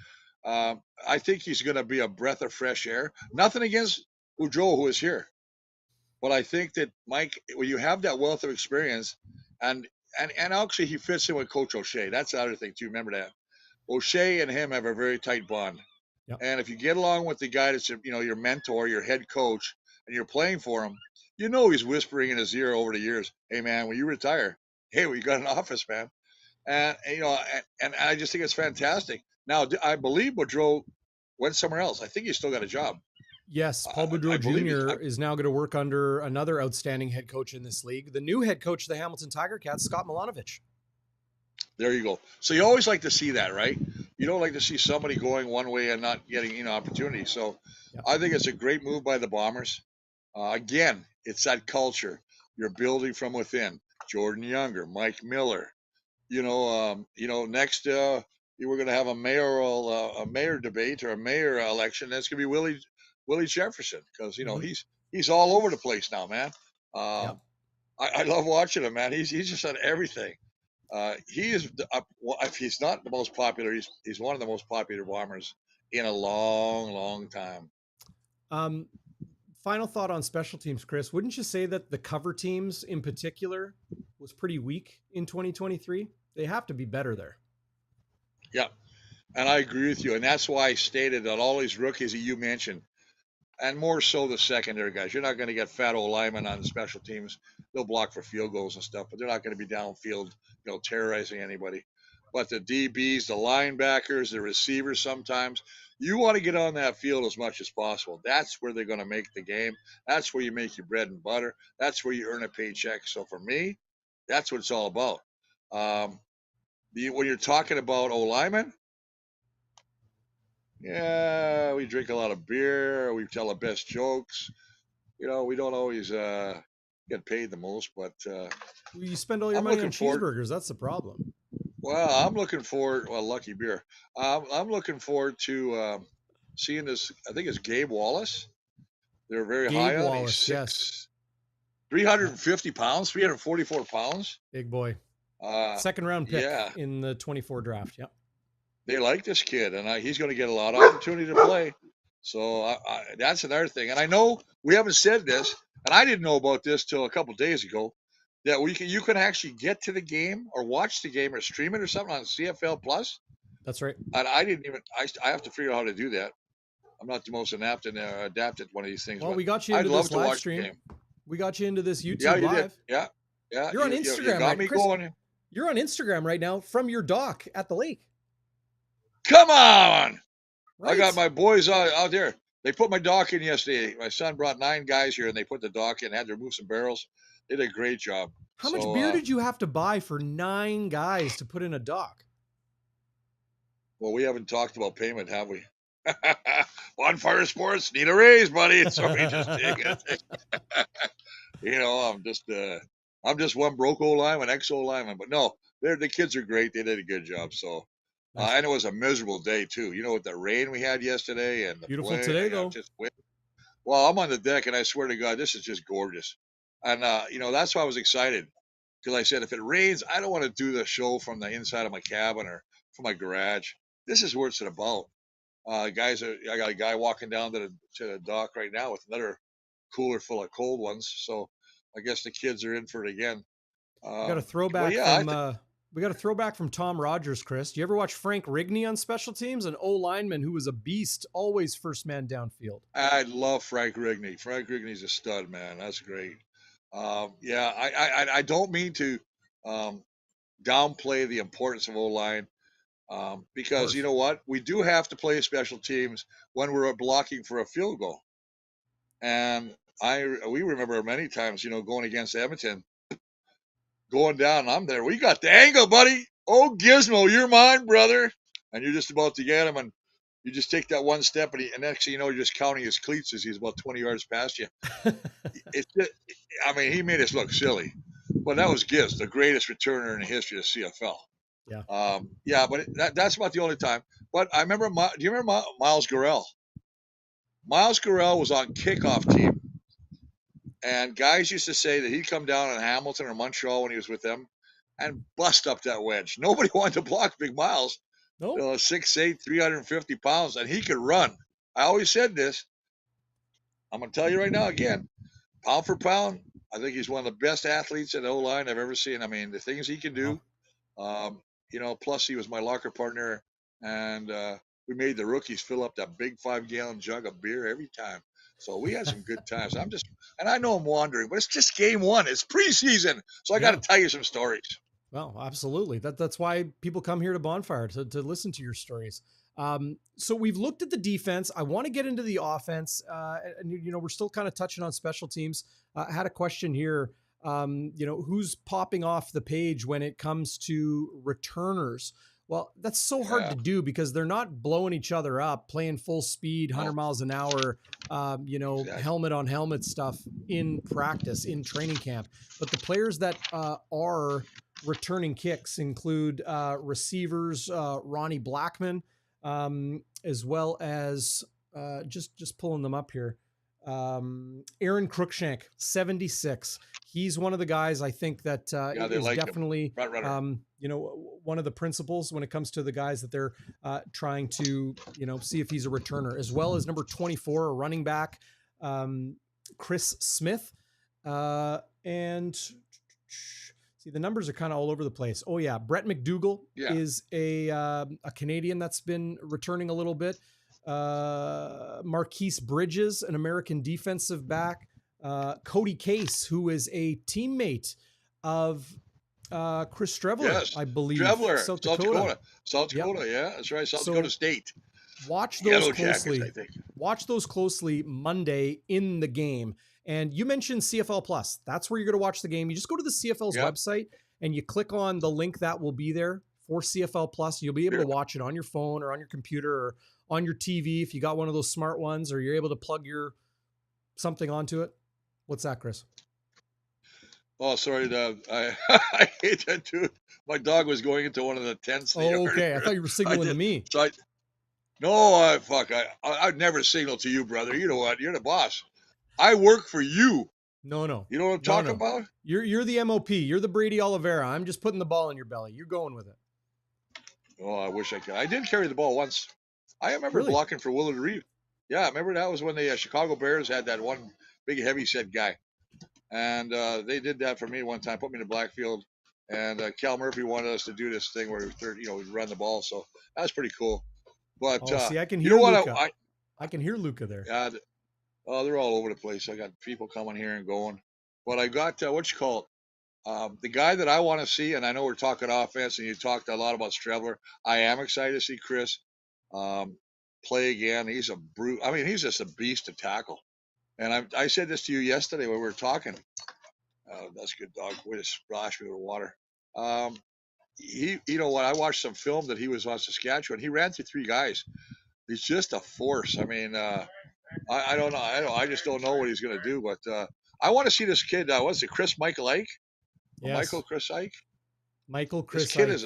I think he's going to be a breath of fresh air. Nothing against Boudreau, who is here. But I think that Mike, when you have that wealth of experience, and actually he fits in with Coach O'Shea. That's the other thing too. Remember that O'Shea and him have a very tight bond. Yep. And if you get along with the guy that's your mentor, your head coach, and you're playing for him, he's whispering in his ear over the years, "Hey man, when you retire, we got an office, man." And and I just think it's fantastic. Now I believe Boudreau went somewhere else. I think he's still got a job. Yes, Paul Boudreau Jr. is now going to work under another outstanding head coach in this league, the new head coach of the Hamilton Tiger Cats, Scott Milanovic. There you go. So you always like to see that, right? You don't like to see somebody going one way and not getting opportunity. So I think it's a great move by the Bombers. Again, it's that culture. You're building from within. Jordan Younger, Mike Miller. Next we're going to have a mayor debate or a mayor election. That's going to be Willie Jefferson, because he's all over the place now, man. I love watching him, man. He's just on everything. He is, if he's not the most popular, he's one of the most popular Bombers in a long time. Final thought on special teams, Chris. Wouldn't you say that the cover teams in particular was pretty weak in 2023? They have to be better there. Yeah, and I agree with you. And that's why I stated that all these rookies that you mentioned, and more so the secondary guys, you're not going to get fat old linemen on the special teams. They'll block for field goals and stuff, but they're not going to be downfield, terrorizing anybody. But the DBs, the linebackers, the receivers, sometimes you want to get on that field as much as possible. That's where they're going to make the game. That's where you make your bread and butter. That's where you earn a paycheck. So for me, that's what it's all about. when you're talking about O-linemen, yeah, we drink a lot of beer. We tell the best jokes. We don't always get paid the most, but You spend all your I'm money on looking forward. cheeseburgers. That's the problem. Well, I'm looking forward. Well, lucky beer. I'm looking forward to seeing this. I think it's Gabe Wallace. They're very Gabe high on. He's Wallace, yes. 350 pounds, 344 pounds. Big boy. Uh, Second round pick yeah, in the 24 draft. Yep. they like this kid, and he's going to get a lot of opportunity to play. So that's another thing. And I know we haven't said this, and I didn't know about this till a couple days ago, that you can actually get to the game or watch the game or stream it or something on CFL Plus. That's right. And I didn't even. I have to figure out how to do that. I'm not the most adapted one of these things. Well, we got you into this live stream. We got you into this YouTube live. Did. Yeah. You're on Instagram. You got me going. You're on Instagram right now from your dock at the lake. Come on! Right. I got my boys out there. They put my dock in yesterday. My son brought 9 guys here, and they put the dock in. Had to remove some barrels. They did a great job. How much beer did you have to buy for 9 guys to put in a dock? Well, we haven't talked about payment, have we? Bonfire Sports need a raise, buddy. So we just dig it. I'm just one broke old lineman, ex-old lineman. But no, the kids are great. They did a good job. So, and it was a miserable day too. With the rain we had yesterday and the beautiful today though. Well, I'm on the deck, and I swear to God, this is just gorgeous. And that's why I was excited, because I said, if it rains, I don't want to do the show from the inside of my cabin or from my garage. This is what it's about. I got a guy walking down to the dock right now with another cooler full of cold ones. So I guess the kids are in for it again. We got a throwback we got a throwback from Tom Rogers, Chris. Do you ever watch Frank Rigney on special teams? An O-lineman who was a beast, always first man downfield. I love Frank Rigney. Frank Rigney's a stud, man. That's great. I don't mean to downplay the importance of O-line. Because you know what? We do have to play special teams when we're blocking for a field goal. And we remember many times, going against Edmonton, going down, I'm there. We got the angle, buddy. Oh, Gizmo, you're mine, brother. And you're just about to get him, and you just take that one step, and next thing you know, you're just counting his cleats as he's about 20 yards past you. He made us look silly. But that was Giz, the greatest returner in the history of CFL. Yeah. But that's about the only time. But I remember, do you remember Miles Gurrell? Miles Gurrell was on kickoff team. And guys used to say that he'd come down in Hamilton or Montreal when he was with them and bust up that wedge. Nobody wanted to block Big Miles. Nope. 6'8", 350 pounds, and he could run. I always said this. I'm going to tell you right now again, pound for pound, I think he's one of the best athletes in the O-line I've ever seen. I mean, the things he can do. Plus he was my locker partner, and we made the rookies fill up that big 5-gallon jug of beer every time. So we had some good times. And I know I'm wandering, but it's just game 1. It's preseason, so I got to tell you some stories. Well, absolutely. That's why people come here to Bonfire to listen to your stories. So we've looked at the defense. I want to get into the offense, and we're still kind of touching on special teams. I had a question here. Who's popping off the page when it comes to returners? Well, that's so hard to do because they're not blowing each other up, playing full speed, 100 miles an hour, exactly. Helmet on helmet stuff in practice, in training camp. But the players that are returning kicks include receivers, Ronnie Blackman, as well as just pulling them up here. Aaron Cruikshank, 76. He's one of the guys I think that is definitely one of the principles when it comes to the guys that they're trying to see if he's a returner, as well as number 24, a running back, Chris Smith, and see the numbers are kind of all over the place. Oh yeah, Brett McDougall is a Canadian that's been returning a little bit. Marquise Bridges, an American defensive back, Cody Case, who is a teammate of Chris Streveler, I believe. Streveler, South Dakota. Yeah, that's right. South Dakota State. Watch those closely. Watch those closely Monday in the game. And you mentioned CFL Plus. That's where you're going to watch the game. You just go to the CFL's website and you click on the link that will be there for CFL Plus. You'll be able to watch it on your phone or on your computer or on your TV if you got one of those smart ones, or you're able to plug your something onto it. What's that, Chris? Oh, sorry, I hate that too. My dog was going into one of the tents. Oh, okay. I thought you were signaling to me. So no, fuck. I'd never signal to you, brother. You know what? You're the boss. I work for you. No. You know what I'm talking about? You're the MOP. You're the Brady Oliveira. I'm just putting the ball in your belly. You're going with it. Oh, I wish I could. I did carry the ball once. I remember blocking for Willard Reeve. Yeah, I remember that was when the Chicago Bears had that one big heavy set guy. And they did that for me one time, put me in the backfield. And Cal Murphy wanted us to do this thing where we'd run the ball. So that was pretty cool. But see, I can hear Luca. I can hear Luca there. They're all over the place. I got people coming here and going. But I got, the guy that I want to see, and I know we're talking offense, and you talked a lot about Streveler. I am excited to see Chris play again. He's a brute. I mean, he's just a beast to tackle. And I said this to you yesterday when we were talking. That's a good dog. Way to splash me with water. You know what? I watched some film that he was on Saskatchewan. He ran through 3 guys. He's just a force. I mean, I don't know. I just don't know what he's going to do. But I want to see this kid. What's it? Michael Ike? Yes. Michael Chris Ike? Michael Chris This kid Ike. is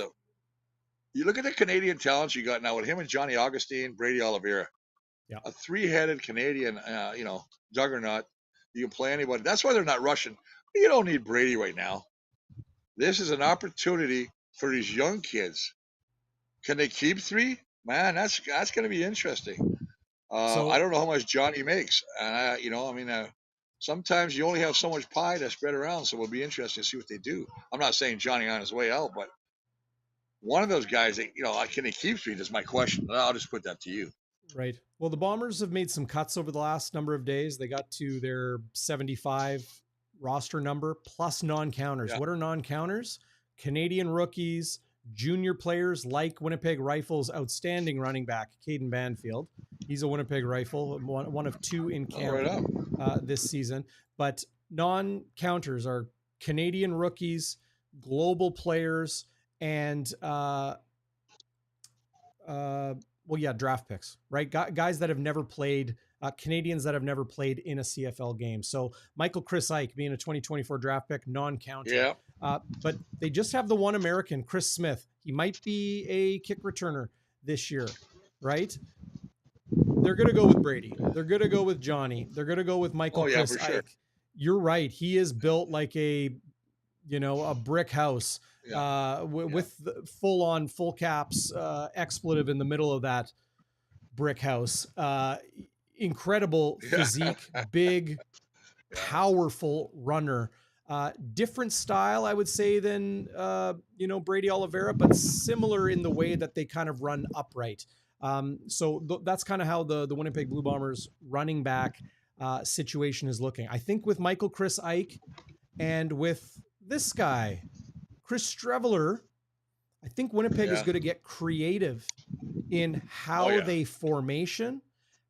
you look at the Canadian talents you got now with him and Johnny Augustine, Brady Oliveira. Yeah. A 3-headed Canadian, juggernaut. You can play anybody. That's why they're not rushing. You don't need Brady right now. This is an opportunity for these young kids. Can they keep 3? Man, that's going to be interesting. I don't know how much Johnny makes. Sometimes you only have so much pie to spread around, so it'll be interesting to see what they do. I'm not saying Johnny on his way out, but one of those guys that, can he keep 3? That's my question. I'll just put that to you. Right. Well, the Bombers have made some cuts over the last number of days. They got to their 75 roster number plus non-counters. Yeah. What are non-counters? Canadian rookies, junior players like Winnipeg Rifles' outstanding running back, Caden Banfield. He's a Winnipeg Rifle, one of 2 in camp this season. But non-counters are Canadian rookies, global players, and draft picks, right? Guys that have never played, Canadians that have never played in a CFL game. So Michael Chris Ike being a 2024 draft pick, non-counter. Yeah. But they just have the one American, Chris Smith. He might be a kick returner this year, right? They're going to go with Brady. They're going to go with Johnny. They're going to go with Michael Chris Ike. Sure. You're right. He is built like a brick house. With the full caps expletive in the middle of that brick house. Incredible physique, big, powerful runner. Different style, I would say, than Brady Oliveira, but similar in the way that they kind of run upright. That's kind of how the Winnipeg Blue Bombers running back situation is looking. I think with Michael Chris Ike and with this guy, Chris Streveler, I think Winnipeg is going to get creative in how they formation,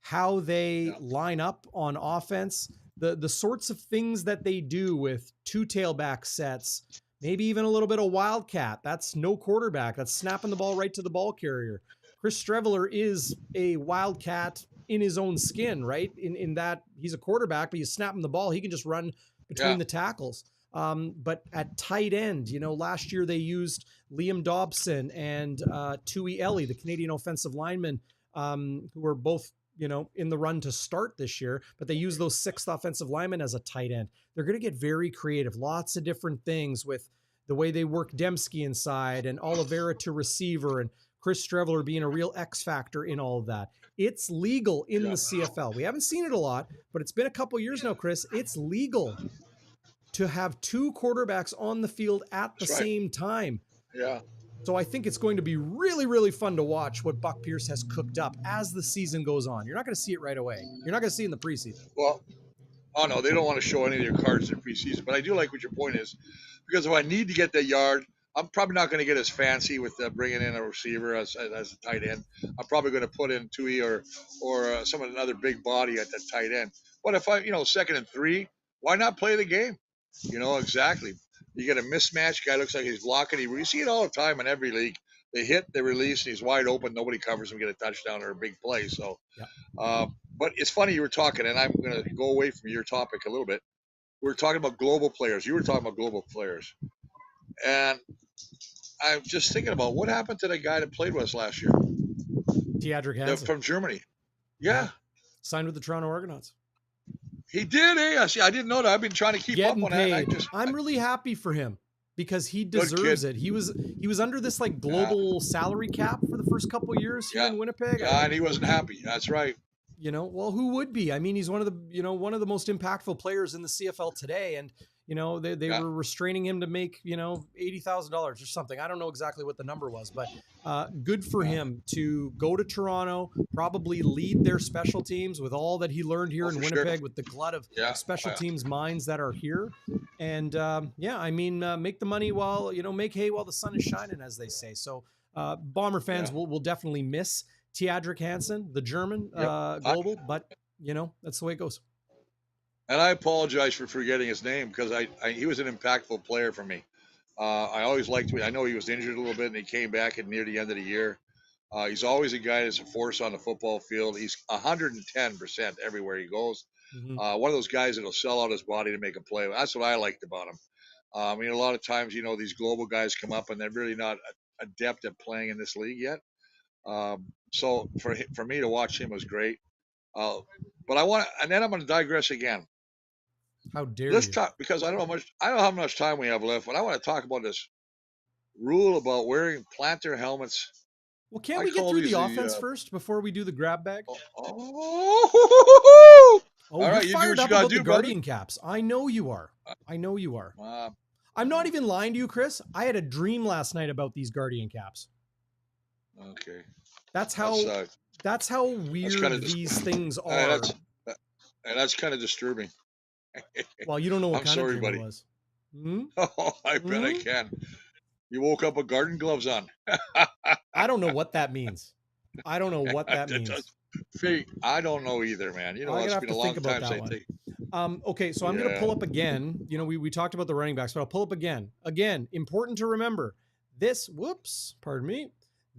how they line up on offense, the sorts of things that they do with 2 tailback sets, maybe even a little bit of wildcat. That's no quarterback. That's snapping the ball right to the ball carrier. Chris Streveler is a wildcat in his own skin, right? In that he's a quarterback, but you snap him the ball, he can just run between the tackles. But at tight end, last year they used Liam Dobson and Tui Ellie, the Canadian offensive lineman, who were both, in the run to start this year, but they use those 6th offensive linemen as a tight end. They're going to get very creative, lots of different things with the way they work Dembski inside and Oliveira to receiver and Chris Streveler being a real X factor in all of that. It's legal in the CFL. We haven't seen it a lot, but it's been a couple years now, Chris. It's legal to have 2 quarterbacks on the field at the same time. Yeah. So I think it's going to be really, really fun to watch what Buck Pierce has cooked up as the season goes on. You're not going to see it right away. You're not going to see it in the preseason. Well, no, they don't want to show any of their cards in preseason. But I do like what your point is, because if I need to get that yard, I'm probably not going to get as fancy with bringing in a receiver as a tight end. I'm probably going to put in Tui or some another big body at that tight end. But if I, 2nd and 3, why not play the game? Exactly. You get a mismatch guy looks like he's blocking. You see it all the time in every league. they hit, they release, and he's wide open. Nobody covers him, get a touchdown or a big play. So, but it's funny you were talking, and I'm going to go away from your topic a little bit. We were talking about global players. You were talking about global players. And I'm just thinking about what happened to the guy that played with us last year. Teodric Hansen. From Germany. Yeah. Signed with the Toronto Argonauts. He did, eh? I didn't know that. I've been trying to keep up on that. I'm really happy for him because he deserves it. He was under this like global salary cap for the first couple of years here in Winnipeg. Yeah, and he wasn't happy. That's right. Well, who would be? I mean, he's one of the most impactful players in the CFL today. And, they were restraining him to make, $80,000 or something. I don't know exactly what the number was, but good for him to go to Toronto, probably lead their special teams with all that he learned here in Winnipeg with the glut of special teams minds that are here. And make the money while, make hay while the sun is shining, as they say. So Bomber fans will definitely miss Teodric Hansen, the German global, but that's the way it goes. And I apologize for forgetting his name because he was an impactful player for me. I always liked him. I know he was injured a little bit and he came back near the end of the year. He's always a guy that's a force on the football field. He's 110% everywhere he goes. Mm-hmm. One of those guys that'll sell out his body to make a play. That's what I liked about him. I mean, a lot of times, these global guys come up and they're really not adept at playing in this league yet. So for me to watch him was great. But and then I'm going to digress again. How dare Let's you? talk, because I don't know how much time we have left, but I want to talk about this rule about wearing planter helmets. Well, can't we get through the offense first before we do the grab bag? All right, you're fired up about the Guardian caps. I know you are. I'm not even lying to you, Chris. I had a dream last night about these Guardian caps. Okay. That's how weird these things are. That's kind of disturbing. Well, you don't know what kind of dream it was. Hmm? Oh, I bet I can. You woke up with garden gloves on. I don't know what that means. I don't know. I don't know either, man. It's been a long time since I think. Okay, so I'm going to pull up again. We talked about the running backs, but I'll pull up again. Again, important to remember.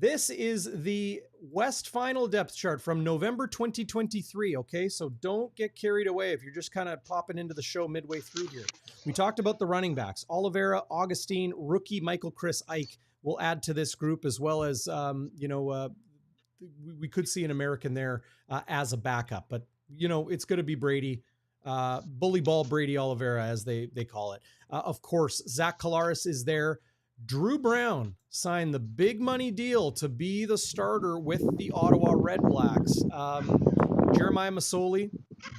This is the West Final depth chart from November 2023, okay? So don't get carried away if you're just kind of popping into the show midway through here. We talked about the running backs. Oliveira, Augustine, rookie Michael Chris Ike will add to this group, as well as, we could see an American there as a backup. But, it's going to be Brady, bully ball Brady Oliveira, as they call it. Of course, Zach Collaros is there. Drew Brown signed the big money deal to be the starter with the Ottawa Red Blacks. Jeremiah Masoli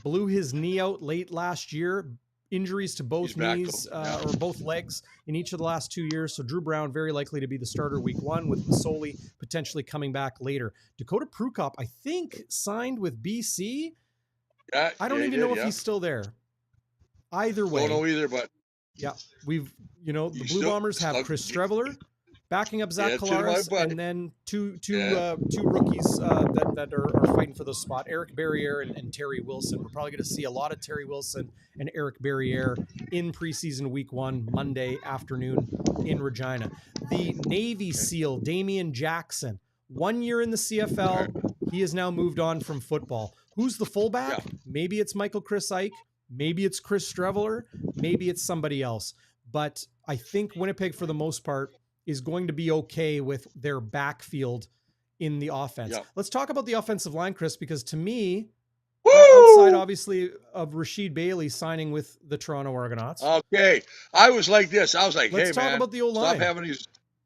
blew his knee out late last year. Injuries to both knees or both legs in each of the last 2 years. So Drew Brown very likely to be the starter week 1, with Masoli potentially coming back later. Dakota Prukop, I think, signed with BC. Yeah, I don't even know if he's still there. Either way. Don't know either, but... Yeah, the Blue Bombers have Chris Streveler backing up Zach Collaros, and then two rookies that are fighting for those spot, Eric Barriere and Terry Wilson. We're probably going to see a lot of Terry Wilson and Eric Barriere in preseason week 1, Monday afternoon in Regina. The Navy SEAL, Damian Jackson, 1 year in the CFL. He has now moved on from football. Who's the fullback? Yeah. Maybe it's Michael Chris Ike. Maybe it's Chris Streveler. Maybe it's somebody else. But I think Winnipeg, for the most part, is going to be okay with their backfield in the offense. Yep. Let's talk about the offensive line, Chris, because to me, outside obviously of Rashid Bailey signing with the Toronto Argonauts. Okay. I was like this. I was like, let's talk about the O-line.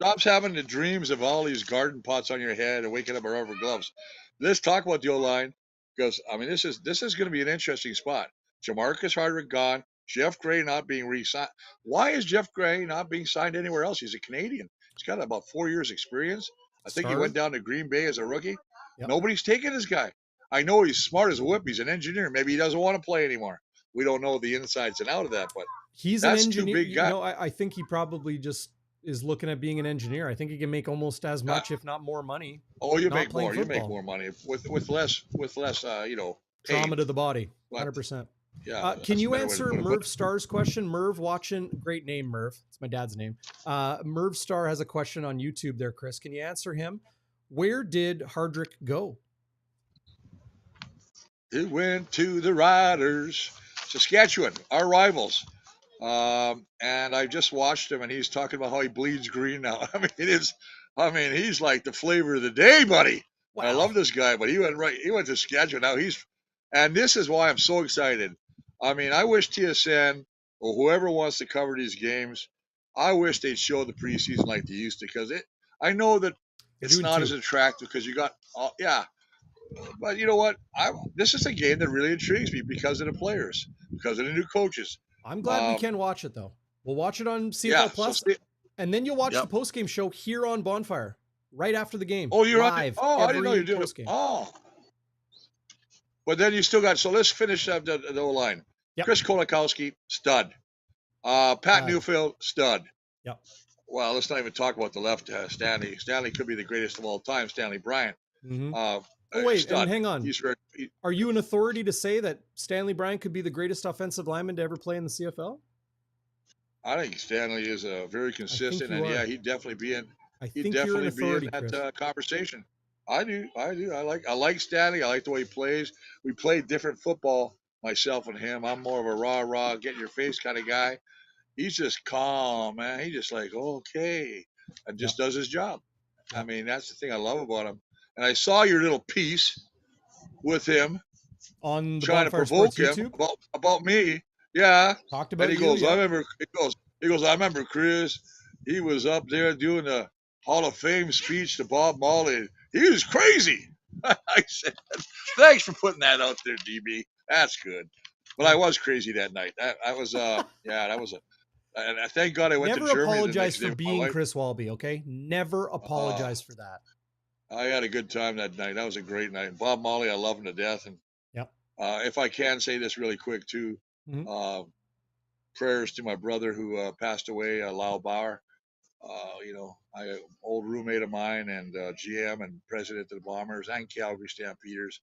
Stop having the dreams of all these garden pots on your head and waking up with rubber gloves. Let's talk about the O-line, because I mean this is going to be an interesting spot. Jamarcus Hardwick gone. Jeff Gray not being re-signed. Why is Jeff Gray not being signed anywhere else? He's a Canadian. He's got about 4 years experience. I think he went down to Green Bay as a rookie. Yep. Nobody's taking this guy. I know he's smart as a whip. He's an engineer. Maybe he doesn't want to play anymore. We don't know the insides and out of that, but he's an engineer. Big guy. I think he probably just is looking at being an engineer. I think he can make almost as much, if not more money. Oh, you make more money with less, trauma to the body. 100%. Yeah. Can you Way to answer put it. Merv Star's question? Merv watching, great name, Merv. It's my dad's name. Merv Star has a question on YouTube there, Chris. Can you answer him? Where did Hardrick go? It went to the Riders, Saskatchewan, our rivals. And I just watched him, and he's talking about how he bleeds green now. I mean, he's like the flavor of the day, buddy. Wow. I love this guy, but he went to Saskatchewan. Now and this is why I'm so excited. I mean, I wish TSN or whoever wants to cover these games, I wish they'd show the preseason like they used to, because I know that it's not as attractive because you got, yeah. But you know what? This is a game that really intrigues me because of the players, because of the new coaches. I'm glad we can watch it, though. We'll watch it on CFL Plus, and then you'll watch the postgame show here on Bonfire right after the game. Oh, you're live. I didn't know you're doing it. Oh. But then you still got, so let's finish up the O-line. Yep. Chris Kolakowski, stud. Pat Newfield, stud. Yep. Well, let's not even talk about the left, Stanley. Stanley could be the greatest of all time, Stanley Bryant. Mm-hmm. Wait, and hang on. Are you an authority to say that Stanley Bryant could be the greatest offensive lineman to ever play in the CFL? I think Stanley is very consistent, and he'd definitely be in. He'd definitely be in that conversation. I do. I like Stanley. I like the way he plays. We played different football, myself and him. I'm more of a rah, get in your face kind of guy. He's just calm, man. He's just like, okay, and just does his job. I mean, that's the thing I love about him. And I saw your little piece with him on the trying to provoke him about me. Yeah. Talked about and he goes, I remember Chris. He was up there doing the Hall of Fame speech to Bob Marley. He was crazy. I said, thanks for putting that out there, DB. That's good. But I was crazy that night. That was and I thank God I went to Germany. Never apologize for being Chris Walby, okay? Never apologize for that. I had a good time that night. That was a great night. And Bob Marley, I love him to death. And if I can say this really quick too, prayers to my brother who passed away, Lyle Bauer. Old roommate of mine and GM and president of the Bombers and Calgary Stampeders.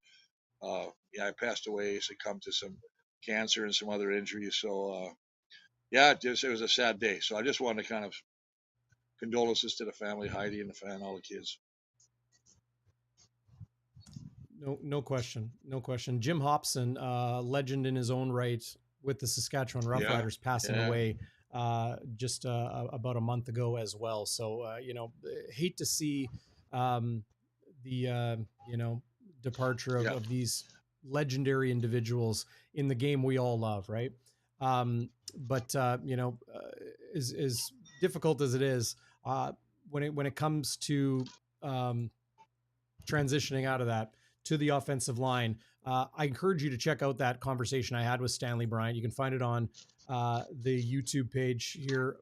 I passed away, succumbed to some cancer and some other injuries. So, it was a sad day. So I just wanted to kind of condolences to the family, Heidi and the fan, all the kids. No question. Jim Hobson, legend in his own right with the Saskatchewan Roughriders, passing away just about a month ago as well. So, hate to see the departure of these legendary individuals in the game we all love, right? But as difficult as it is, when it comes to transitioning out of that to the offensive line, I encourage you to check out that conversation I had with Stanley Bryant. You can find it on the YouTube page here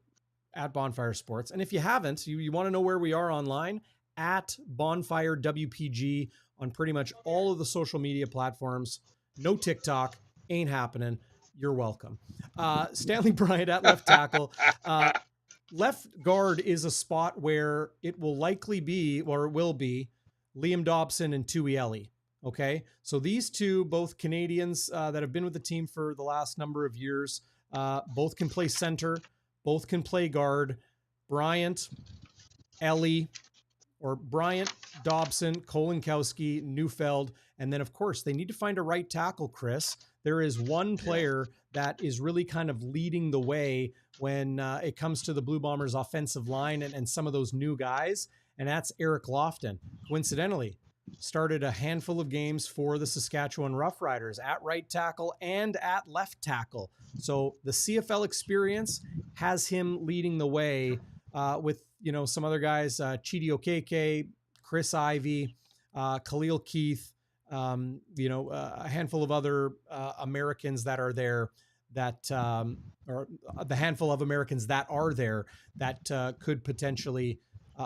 at Bonfire Sports. And if you haven't, you want to know where we are online, at Bonfire WPG on pretty much all of the social media platforms. No TikTok, ain't happening. You're welcome. Stanley Bryant at left tackle. Left guard is a spot where it will likely be, or it will be, Liam Dobson and Tuieli. Okay, so these two, both Canadians that have been with the team for the last number of years, both can play center, both can play guard. Bryant, Dobson, Kolinkowski, Neufeld, and then of course they need to find a right tackle, Chris. There is one player that is really kind of leading the way when it comes to the Blue Bombers offensive line and some of those new guys, and that's Eric Lofton. Coincidentally, started a handful of games for the Saskatchewan Roughriders at right tackle and at left tackle. So the CFL experience has him leading the way with, some other guys, Chidi Okeke, Chris Ivey, Khalil Keith, a handful of other Americans that are there or the handful of Americans that are there that could potentially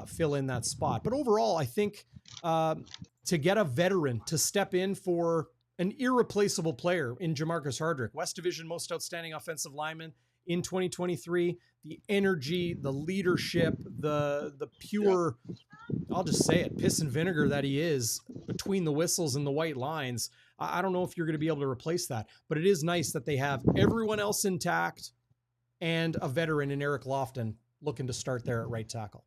fill in that spot. But overall, I think to get a veteran to step in for an irreplaceable player in Jamarcus Hardrick, West Division most outstanding offensive lineman in 2023. The energy, the leadership, the pure, I'll just say it, piss and vinegar that he is between the whistles and the white lines. I don't know if you're going to be able to replace that, but it is nice that they have everyone else intact and a veteran in Eric Lofton looking to start there at right tackle.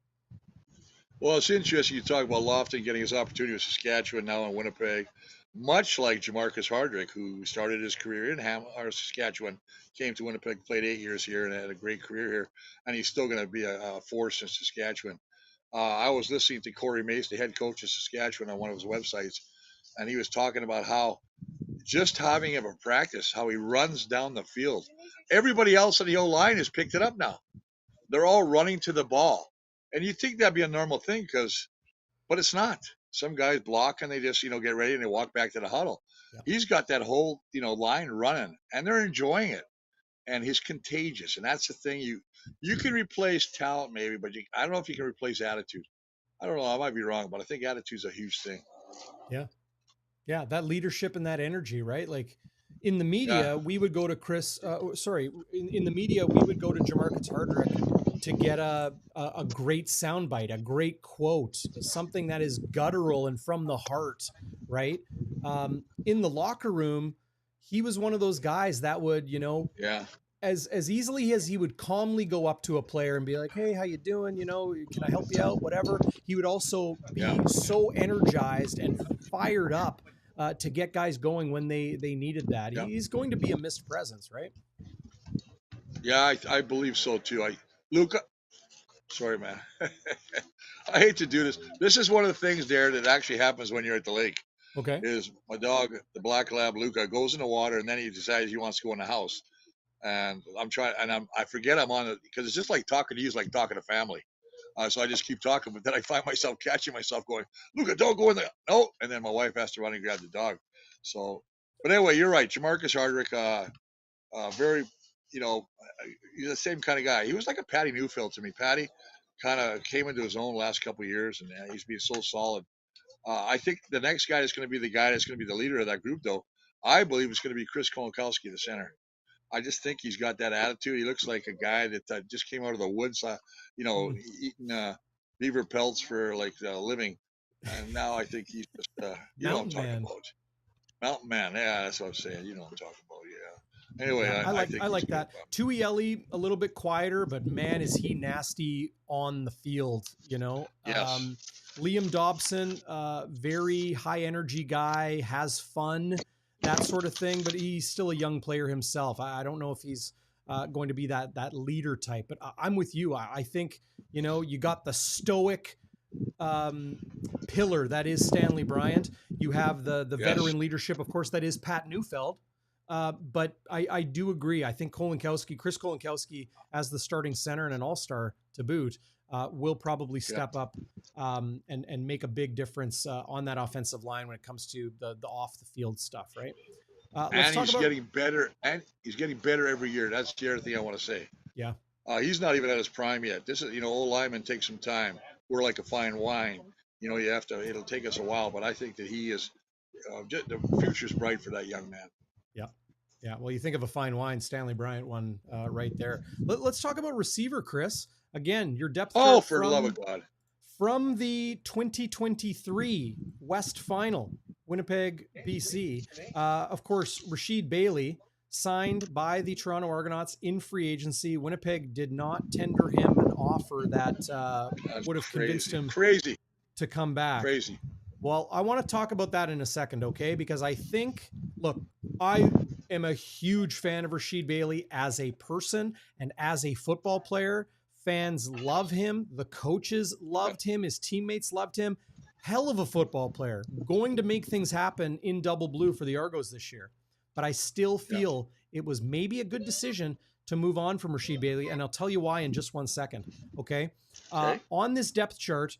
Well, it's interesting you talk about Lofton getting his opportunity with Saskatchewan, now in Winnipeg, much like Jamarcus Hardrick, who started his career in Saskatchewan, came to Winnipeg, played 8 years here, and had a great career here, and he's still going to be a force in Saskatchewan. I was listening to Corey Mace, the head coach of Saskatchewan, on one of his websites, and he was talking about how just having him in practice, how he runs down the field. Everybody else on the O-line has picked it up now. They're all running to the ball. And you'd think that'd be a normal thing, but it's not. Some guys block and they just, get ready and they walk back to the huddle. Yeah. He's got that whole, line running, and they're enjoying it. And he's contagious. And that's the thing. You can replace talent maybe, but I don't know if you can replace attitude. I don't know. I might be wrong, but I think attitude's a huge thing. Yeah. Yeah. That leadership and that energy, right? Like in the media, we would go to in the media, we would go to Jamarcus Hardrick to get a great soundbite, a great quote, something that is guttural and from the heart, right? In the locker room, he was one of those guys that would, as easily as he would calmly go up to a player and be like, "Hey, how you doing? Can I help you out? Whatever." He would also be so energized and fired up to get guys going when they needed that. Yeah. He's going to be a missed presence, right? Yeah, I believe so too. Luca, sorry, man. I hate to do this. This is one of the things there that actually happens when you're at the lake. Okay. Is my dog, the black lab, Luca, goes in the water and then he decides he wants to go in the house. And I forget I'm on it because it's just like talking to you is like talking to family. So I just keep talking, but then I find myself catching myself going, "Luca, don't go in there." No. And then my wife has to run and grab the dog. So, but anyway, you're right. Jamarcus Hardrick, very, he's the same kind of guy. He was like a Patty Neufeld to me. Patty kind of came into his own last couple of years, and he's been so solid. I think the next guy is going to be the guy that's going to be the leader of that group, though. I believe it's going to be Chris Kolonkowski, the center. I just think he's got that attitude. He looks like a guy that just came out of the woods, eating beaver pelts for like a living. And now I think he's just, you know what I'm talking about. Mountain man. Yeah, that's what I'm saying. You know what I'm talking about. Yeah. Anyway, yeah, I like that. Tuieli, a little bit quieter, but man, is he nasty on the field, Yes. Liam Dobson, very high energy guy, has fun, that sort of thing, but he's still a young player himself. I don't know if he's going to be that leader type, but I'm with you. I think, you got the stoic pillar that is Stanley Bryant. You have the veteran leadership, of course, that is Pat Neufeld. But I do agree. I think Chris Kolonkowski, as the starting center and an all-star to boot, will probably step up and make a big difference on that offensive line when it comes to the off the field stuff, right? Getting better, and he's getting better every year. That's the other thing I want to say. Yeah. He's not even at his prime yet. This is, old linemen take some time. We're like a fine wine. It'll take us a while, but I think that he is, the future's bright for that young man. Yeah. Yeah. Well, you think of a fine wine, Stanley Bryant one right there. Let's talk about receiver, Chris. Again, your depth. Oh, for the love of God. From the 2023 West Final, Winnipeg, BC. Of course, Rasheed Bailey signed by the Toronto Argonauts in free agency. Winnipeg did not tender him an offer that would have convinced him to come back. Crazy. Well, I want to talk about that in a second, okay? Because I think, look, I am a huge fan of Rasheed Bailey as a person and as a football player. Fans love him. The coaches loved him. His teammates loved him. Hell of a football player. Going to make things happen in double blue for the Argos this year. But I still feel it was maybe a good decision to move on from Rasheed Bailey. And I'll tell you why in just 1 second. Okay. On this depth chart,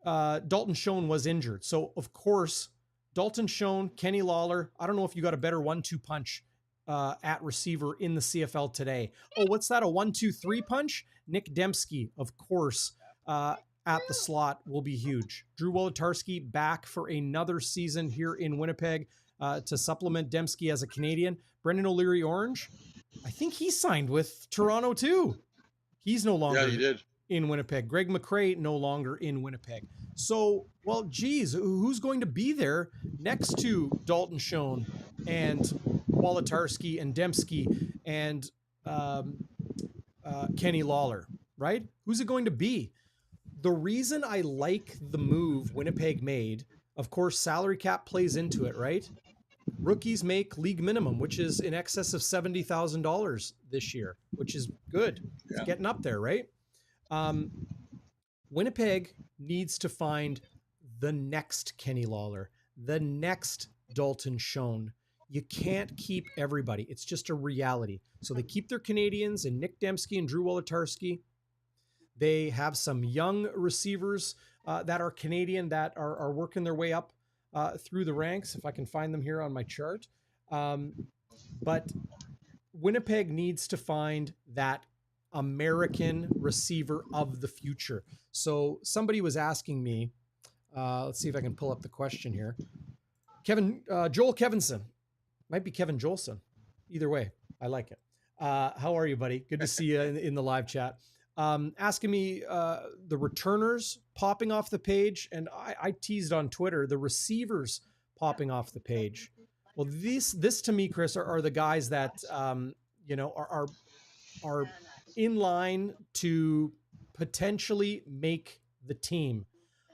Dalton Schoen was injured. So, of course, Dalton Schoen, Kenny Lawler, I don't know if you got a better 1-2 punch at receiver in the CFL today. Oh, what's that? A 1-2-3 punch? Nick Dembski, of course, at the slot will be huge. Drew Wolodarski back for another season here in Winnipeg to supplement Dembski as a Canadian. Brendan O'Leary Orange, I think he signed with Toronto too. He's no longer Yeah, he did. in Winnipeg. Greg McRae no longer in Winnipeg. So, well, geez, who's going to be there next to Dalton Schoen and Wolotarski and Dembski and Kenny Lawler, right? Who's it going to be? The reason I like the move Winnipeg made, of course, salary cap plays into it, right? Rookies make league minimum, which is in excess of $70,000 this year, which is good. It's getting up there, right? Winnipeg needs to find the next Kenny Lawler, the next Dalton Schoen. You can't keep everybody. It's just a reality. So they keep their Canadians and Nick Dembski and Drew Wolotarski. They have some young receivers that are Canadian that are working their way up through the ranks, if I can find them here on my chart. But Winnipeg needs to find that American receiver of the future. So somebody was asking me, let's see if I can pull up the question here. Joel Kevinson. Might be Kevin Jolson. Either way, I like it. How are you, buddy? Good to see you in the live chat. Asking me the returners popping off the page, and I teased on Twitter the receivers popping off the page. Well, this to me, Chris, are the guys that are in line to potentially make the team.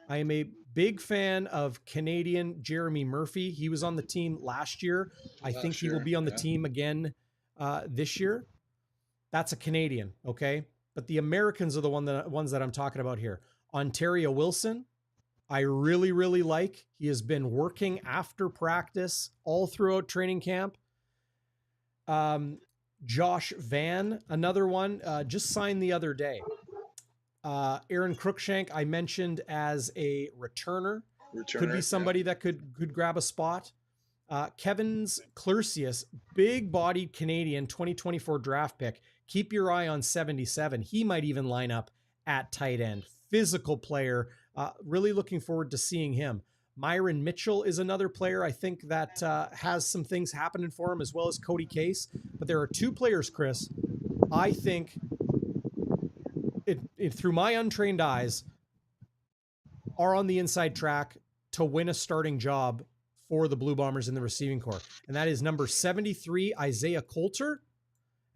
I am a big fan of Canadian Jeremy Murphy. He was on the team last year. I think he will be on the team again this year. That's a Canadian, okay? But the Americans are the ones that I'm talking about here. Ontario Wilson, I really, really like. He has been working after practice all throughout training camp. Josh Van, another one, just signed the other day. Aaron Cruikshank, I mentioned as a returner. Could be somebody that could grab a spot. Kevin's Clercius, big-bodied Canadian 2024 draft pick. Keep your eye on 77. He might even line up at tight end. Physical player. Really looking forward to seeing him. Myron Mitchell is another player I think that has some things happening for him, as well as Cody Case. But there are two players, Chris, I think it through my untrained eyes are on the inside track to win a starting job for the Blue Bombers in the receiving corps. And that is number 73, Isaiah Coulter,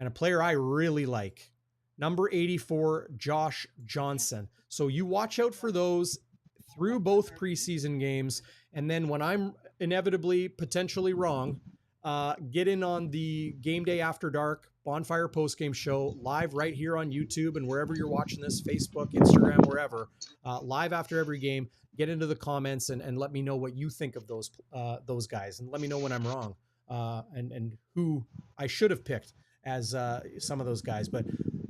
and a player I really like, number 84, Josh Johnson. So you watch out for those through both preseason games. And then when I'm inevitably, potentially wrong, get in on the Game Day After Dark Bonfire Postgame show live right here on YouTube and wherever you're watching this, Facebook, Instagram, wherever, live after every game. Get into the comments and let me know what you think of those guys, and let me know when I'm wrong and who I should have picked as some of those guys. But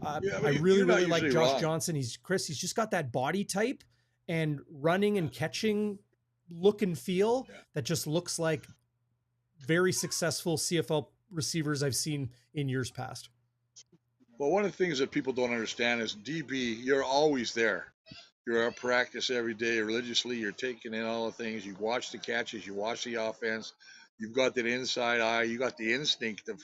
I really like Josh Johnson. He's just got that body type and running and catching look and feel that just looks like very successful CFL receivers I've seen in years past. Well, one of the things that people don't understand is DB, you're always there. You're at practice every day religiously. You're taking in all the things. You watch the catches. You watch the offense. You've got that inside eye. You got the instinct of,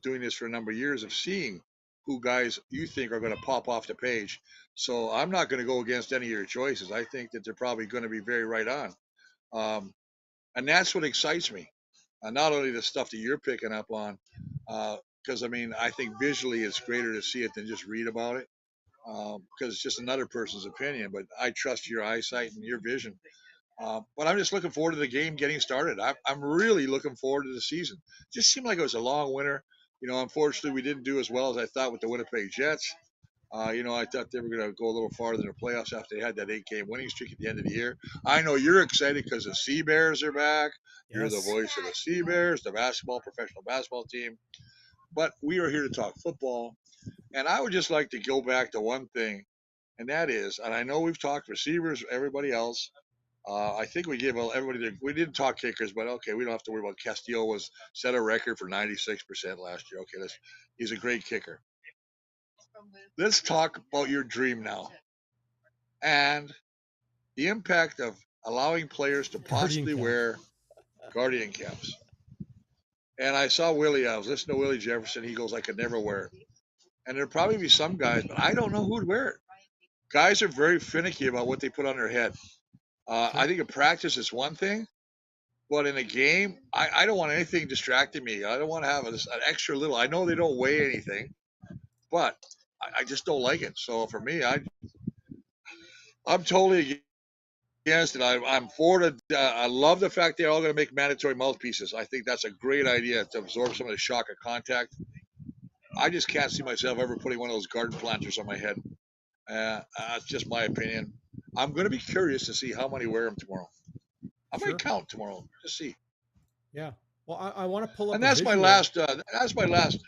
doing this for a number of years, of seeing who guys you think are going to pop off the page. So I'm not going to go against any of your choices. I think that they're probably going to be very right on. And that's what excites me. Not only the stuff that you're picking up on, because, I think visually it's greater to see it than just read about it. Because it's just another person's opinion, but I trust your eyesight and your vision. But I'm just looking forward to the game getting started. I'm really looking forward to the season. It just seemed like it was a long winter. Unfortunately, we didn't do as well as I thought with the Winnipeg Jets. I thought they were going to go a little farther in the playoffs after they had that 8-game winning streak at the end of the year. I know you're excited because the Sea Bears are back. Yes. You're the voice of the Sea Bears, the professional basketball team. But we are here to talk football. And I would just like to go back to one thing, and that is, and I know we've talked receivers, everybody else. I think we gave everybody, we didn't talk kickers, but okay, we don't have to worry about Castillo set a record for 96% last year. Okay, he's a great kicker. Let's talk about your dream now and the impact of allowing players to possibly wear Guardian caps. And I saw Willie. I was listening to Willie Jefferson. He goes, I could never wear it. And there'll probably be some guys, but I don't know who'd wear it. Guys are very finicky about what they put on their head. I think in practice it's one thing, but in a game, I don't want anything distracting me. I don't want to have an extra little. I know they don't weigh anything, but I just don't like it. So for me, I'm totally against it. I'm for it. I love the fact they're all going to make mandatory mouthpieces. I think that's a great idea to absorb some of the shock of contact. I just can't see myself ever putting one of those garden planters on my head. That's just my opinion. I'm going to be curious to see how many wear them tomorrow. I might count tomorrow to see. Yeah. Well, I want to pull up. And that's my last. That's my last.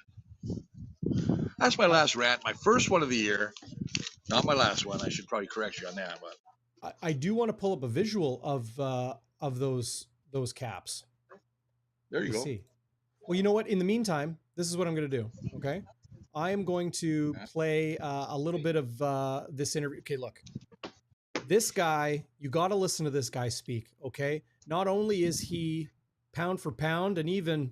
That's my last rant. My first one of the year. Not my last one. I should probably correct you on that. But I do want to pull up a visual of those caps. There you go. See. Well, you know what? In the meantime, this is what I'm going to do. Okay. I am going to play a little bit of this interview. Okay, look. This guy, you got to listen to this guy speak, okay? Not only is he pound for pound and even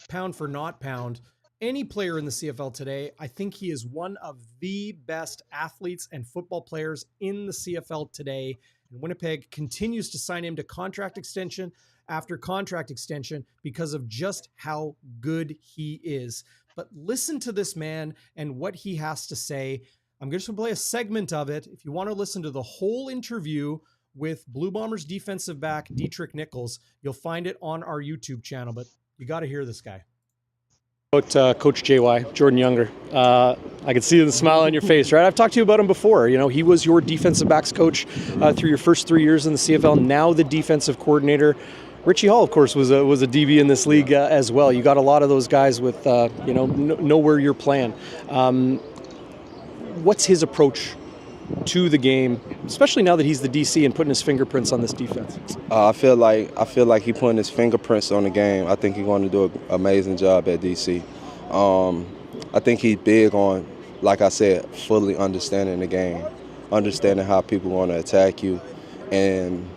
pound for not pound, any player in the CFL today, I think he is one of the best athletes and football players in the CFL today. And Winnipeg continues to sign him to contract extension after contract extension because of just how good he is. But listen to this man and what he has to say. I'm just going to play a segment of it. If you want to listen to the whole interview with Blue Bombers defensive back Dietrich Nichols, you'll find it on our YouTube channel, but you got to hear this guy. About Coach JY, Jordan Younger. I could see the smile on your face, right? I've talked to you about him before. You know, he was your defensive backs coach through your first 3 years in the CFL, now the defensive coordinator. Richie Hall, of course, was a DB in this league as well. You got a lot of those guys with, know where you're playing. What's his approach to the game, especially now that he's the DC and putting his fingerprints on this defense? I feel like he putting his fingerprints on the game. I think he's going to do an amazing job at DC. I think he's big on, like I said, fully understanding the game, understanding how people want to attack you, and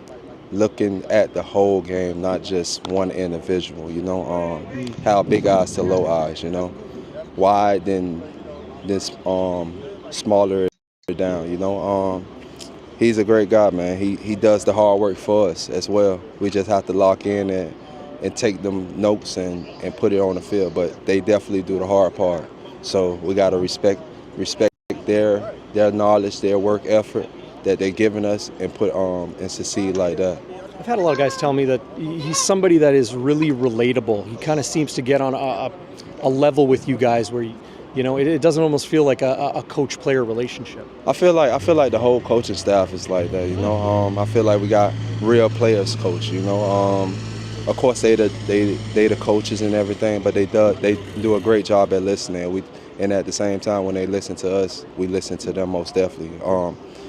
looking at the whole game, not just one individual. You know, how big eyes to low eyes. You know, wide then this smaller down. You know, he's a great guy, man. He does the hard work for us as well. We just have to lock in and take them notes and put it on the field. But they definitely do the hard part. So we got to respect their knowledge, their work ethic that they're giving us, and put and succeed like that. I've had a lot of guys tell me that he's somebody that is really relatable. He kind of seems to get on a level with you guys where it doesn't almost feel like a coach-player relationship. I feel like the whole coaching staff is like that. You know, I feel like we got real players coach. You know, of course they the coaches and everything, but they do a great job at listening. And at the same time, when they listen to us, we listen to them most definitely.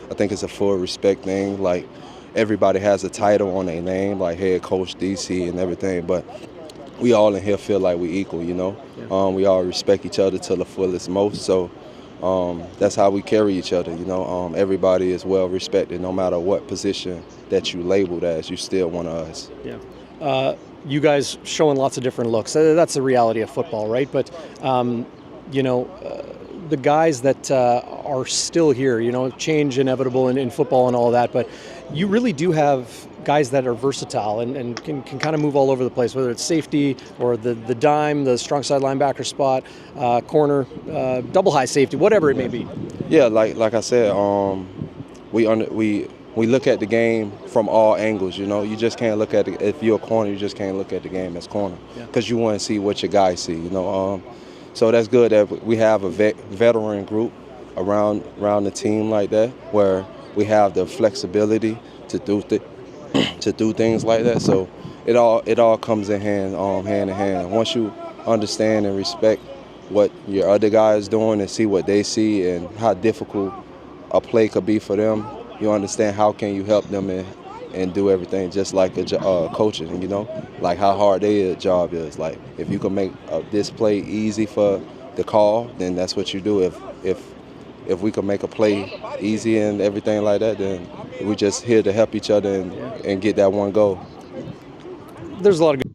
I think it's a full respect thing. Like, everybody has a title on their name, like head coach, DC, and everything, but we all in here feel like we equal, you know. Yeah. We all respect each other to the fullest most, so that's how we carry each other, you know. Everybody is well respected, no matter what position that you labeled as, you still one of us. Yeah. You guys showing lots of different looks. That's the reality of football, right? But, the guys that are still here, change inevitable in football and all that, but you really do have guys that are versatile and can kind of move all over the place, whether it's safety or the dime, the strong side linebacker spot, corner, double high safety, whatever it may be. Yeah, like I said, we look at the game from all angles. You know, you just can't look at it. If you're a corner, you just can't look at the game as corner because you want to see what your guys see. You know, so that's good that we have a veteran group around the team like that, where we have the flexibility to do things like that. So it all comes in hand in hand. Once you understand and respect what your other guy is doing and see what they see and how difficult a play could be for them, you understand how can you help them and do everything just like a coaching, you know, like how hard their job is. Like, if you can make this play easy for the call, then that's what you do. If we can make a play easy and everything like that, then we're just here to help each other and get that one goal. There's a lot of good.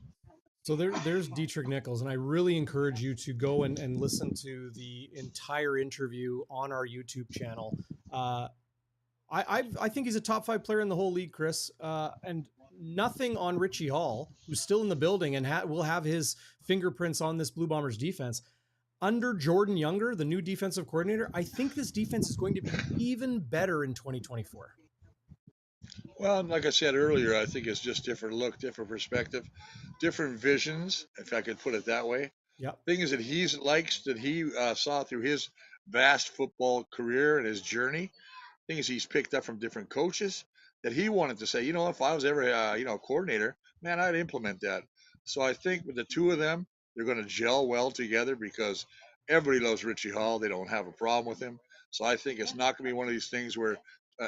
So there's Dietrich Nichols, and I really encourage you to go and listen to the entire interview on our YouTube channel. I think he's a top 5 player in the whole league, Chris. And nothing on Richie Hall, who's still in the building and will have his fingerprints on this Blue Bombers defense. Under Jordan Younger, the new defensive coordinator, I think this defense is going to be even better in 2024. Well, like I said earlier, I think it's just different look, different perspective, different visions, if I could put it that way. Yeah. Thing is that he saw through his vast football career and his journey. Things he's picked up from different coaches that he wanted to say, if I was ever a coordinator, man, I'd implement that. So I think with the two of them, they're going to gel well together because everybody loves Richie Hall. They don't have a problem with him. So I think it's not going to be one of these things where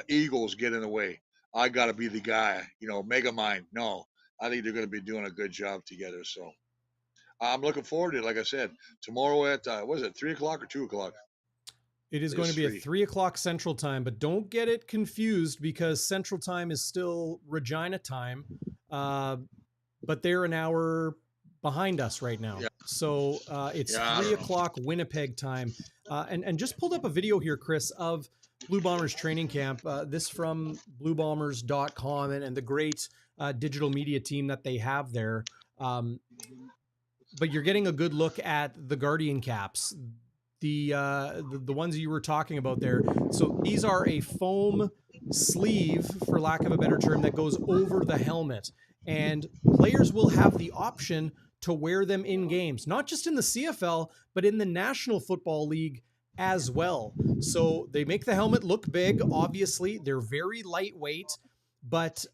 egos get in the way. I got to be the guy, mega mind. No, I think they're going to be doing a good job together. So I'm looking forward to it. Like I said, tomorrow at, 3 o'clock or 2 o'clock? It is going to be at 3 o'clock Central Time, but don't get it confused because Central Time is still Regina time, but they're an hour behind us right now. Yeah. So it's 3 o'clock Winnipeg time. And just pulled up a video here, Chris, of Blue Bombers training camp. This from bluebombers.com and the great digital media team that they have there. But you're getting a good look at the Guardian caps, the ones you were talking about there. So these are a foam sleeve, for lack of a better term, that goes over the helmet. And players will have the option to wear them in games, not just in the CFL, but in the National Football League as well. So they make the helmet look big. Obviously, they're very lightweight, but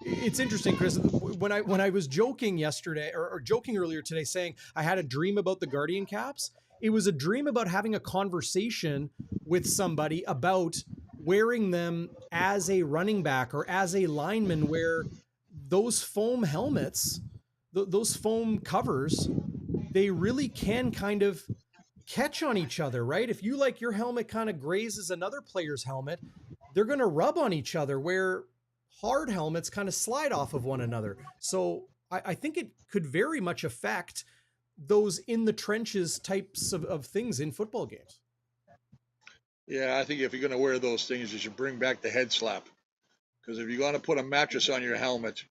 it's interesting, Chris. When I was joking yesterday or joking earlier today, saying I had a dream about the Guardian caps, it was a dream about having a conversation with somebody about wearing them as a running back or as a lineman, where those foam helmets, those foam covers, they really can kind of catch on each other, right? If your helmet kind of grazes another player's helmet, they're going to rub on each other, where hard helmets kind of slide off of one another. So I think it could very much affect those in the trenches types of things in football games. Yeah, I think if you're going to wear those things, you should bring back the head slap. Because if you're going to put a mattress on your helmet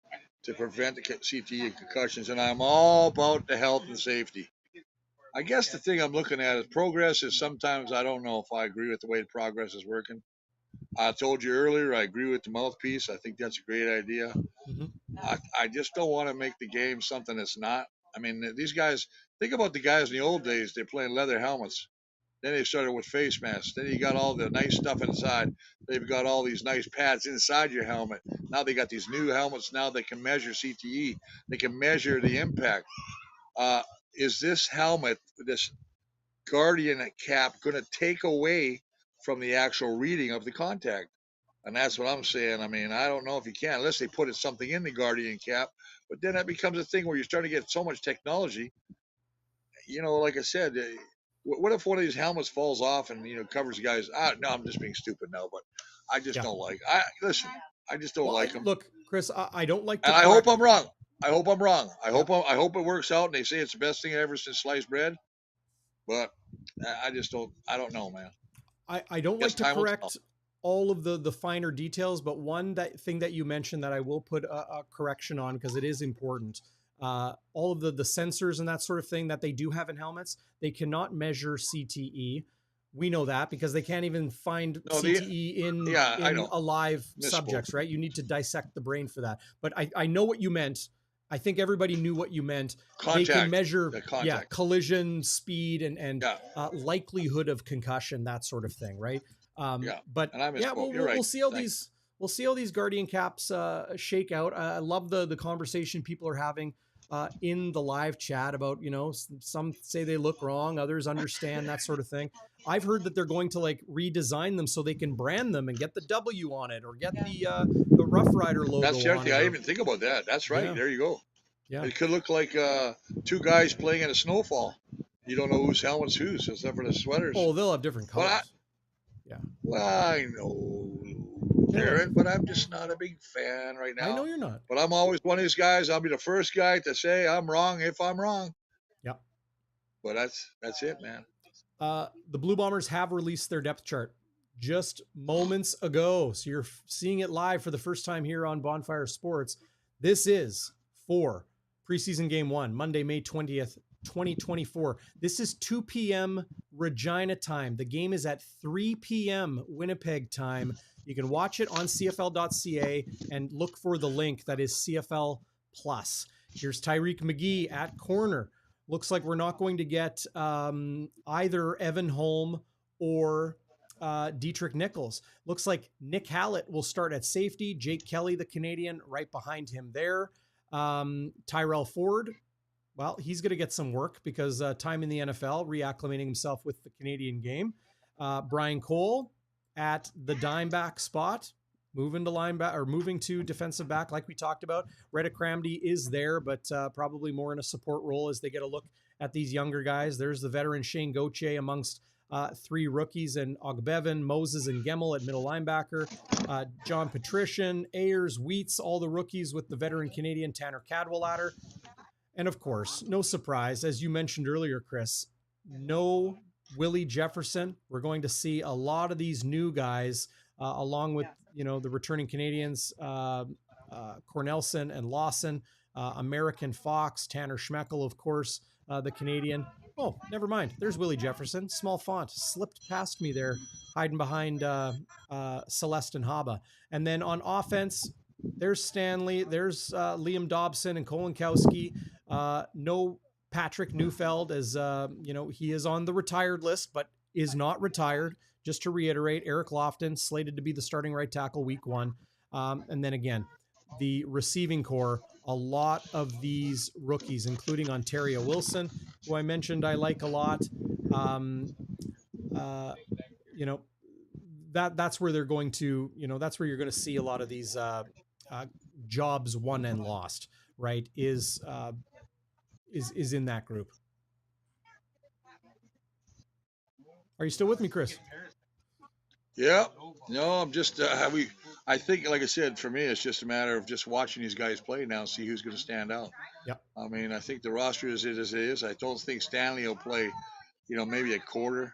to prevent the CTE and concussions, and I'm all about the health and safety. I guess the thing I'm looking at is progress is sometimes I don't know if I agree with the way the progress is working. I told you earlier, I agree with the mouthpiece. I think that's a great idea. Mm-hmm. I just don't want to make the game something that's not. I mean, these guys, think about the guys in the old days, they're playing leather helmets. Then they started with face masks. Then you got all the nice stuff inside. They've got all these nice pads inside your helmet. Now they got these new helmets. Now they can measure CTE. They can measure the impact. Is this helmet, this Guardian cap, going to take away from the actual reading of the contact? And that's what I'm saying. I mean, I don't know if you can, unless they put something in the Guardian cap. But then that becomes a thing where you're starting to get so much technology. Like I said, what if one of these helmets falls off and covers the guys? No, I'm just being stupid now, but I just don't like. I just don't like them. Look, Chris, I don't like. And I hope I'm wrong. I hope it works out, and they say it's the best thing ever since sliced bread. But I just don't. I don't know, man. I don't like to correct all of the finer details, but one thing that you mentioned that I will put a correction on, because it is important. All of the sensors and that sort of thing that they do have in helmets, they cannot measure CTE. We know that because they can't even find CTE in alive subjects, right? You need to dissect the brain for that. But I know what you meant. I think everybody knew what you meant. Contact, they can measure collision, speed, and likelihood of concussion, that sort of thing, right? But we'll see how these Guardian caps shake out. I love the conversation people are having in the live chat about, some say they look wrong, others understand, that sort of thing. I've heard that they're going to redesign them so they can brand them and get the W on it or get the Rough Rider logo. That's the other thing. I didn't even think about that. That's right. Yeah. There you go. Yeah. It could look like two guys playing in a snowfall. You don't know whose helmet's whose, except for the sweaters. Oh, they'll have different colors. Well, I know. Darrin, but I'm just not a big fan right now. I know you're not. But I'm always one of these guys. I'll be the first guy to say I'm wrong if I'm wrong. Yep. But that's it, man. The Blue Bombers have released their depth chart just moments ago. So you're seeing it live for the first time here on Bonfire Sports. This is for preseason game 1, Monday, May 20th, 2024. This is 2 p.m. Regina time. The game is at 3 p.m. Winnipeg time. You can watch it on CFL.ca and look for the link that is CFL Plus. Here's Tyreek McGee at corner. Looks like we're not going to get either Evan Holm or Dietrich Nichols. Looks like Nick Hallett will start at safety. Jake Kelly, the Canadian, right behind him there. Tyrell Ford, well, he's going to get some work because time in the NFL, reacclimating himself with the Canadian game. Brian Cole at the dime back spot, moving to defensive back like we talked about. Reddick Cramdy is there, but probably more in a support role as they get a look at these younger guys. There's the veteran Shane Gauthier amongst 3 rookies, and Ogbevan, Moses, and Gemmel at middle linebacker. John Patrician, Ayers, Wheats, all the rookies with the veteran Canadian Tanner Cadwallader. And of course, no surprise, as you mentioned earlier, Chris, no Willie Jefferson. We're going to see a lot of these new guys along with, the returning Canadians, Cornelson and Lawson, American Fox, Tanner Schmeckel, of course, the Canadian. Oh, never mind. There's Willie Jefferson. Small font. Slipped past me there, hiding behind Celestin Haba. And then on offense, there's Stanley. There's Liam Dobson and Kolinkowski. No Patrick Neufeld, as he is on the retired list, but is not retired. Just to reiterate, Eric Lofton slated to be the starting right tackle week 1. And then again, the receiving core, a lot of these rookies, including Ontario Wilson, who I mentioned I like a lot. That's where they're going to, that's where you're going to see a lot of these jobs won and lost, right? Is in that group. Are you still with me, Chris? Yeah. No, I'm just I think, like I said, for me, it's just a matter of just watching these guys play now and see who's going to stand out. Yep. I mean, I think the roster is as it is. I don't think Stanley will play, maybe a quarter.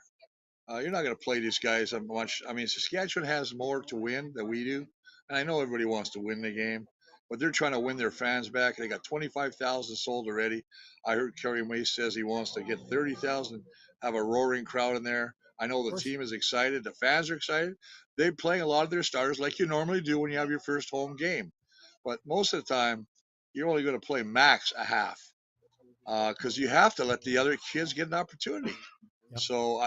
You're not going to play these guys much. I mean, Saskatchewan has more to win than we do. And I know everybody wants to win the game, but they're trying to win their fans back. They got 25,000 sold already. I heard Kerry Mace says he wants to get 30,000, have a roaring crowd in there. I know the team is excited. The fans are excited. They're playing a lot of their starters like you normally do when you have your first home game. But most of the time, you're only going to play max a half because you have to let the other kids get an opportunity. Yep. So,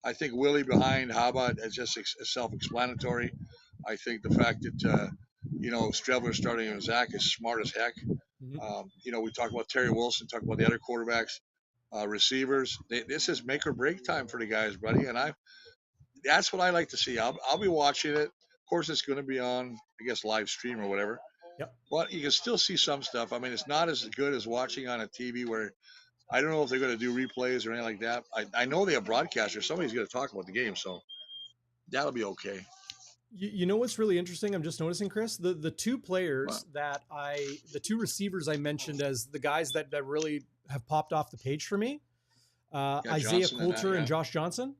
I think Willie behind Haba is just self-explanatory. I think the fact that, Streveler starting with Zach is smart as heck. Mm-hmm. We talk about Terry Wilson, talk about the other quarterbacks. Receivers, this is make or break time for the guys, buddy, and that's what I like to see. I'll be watching it. Of course, it's going to be on, I guess, live stream or whatever. Yep. But you can still see some stuff. I mean, it's not as good as watching on a TV where I don't know if they're going to do replays or anything like that. I know they have broadcasters. Somebody's going to talk about the game, so that'll be okay. You know what's really interesting? I'm just noticing, Chris, the 2 players the 2 receivers I mentioned as the guys that really have popped off the page for me, Isaiah Coulter and Josh Johnson,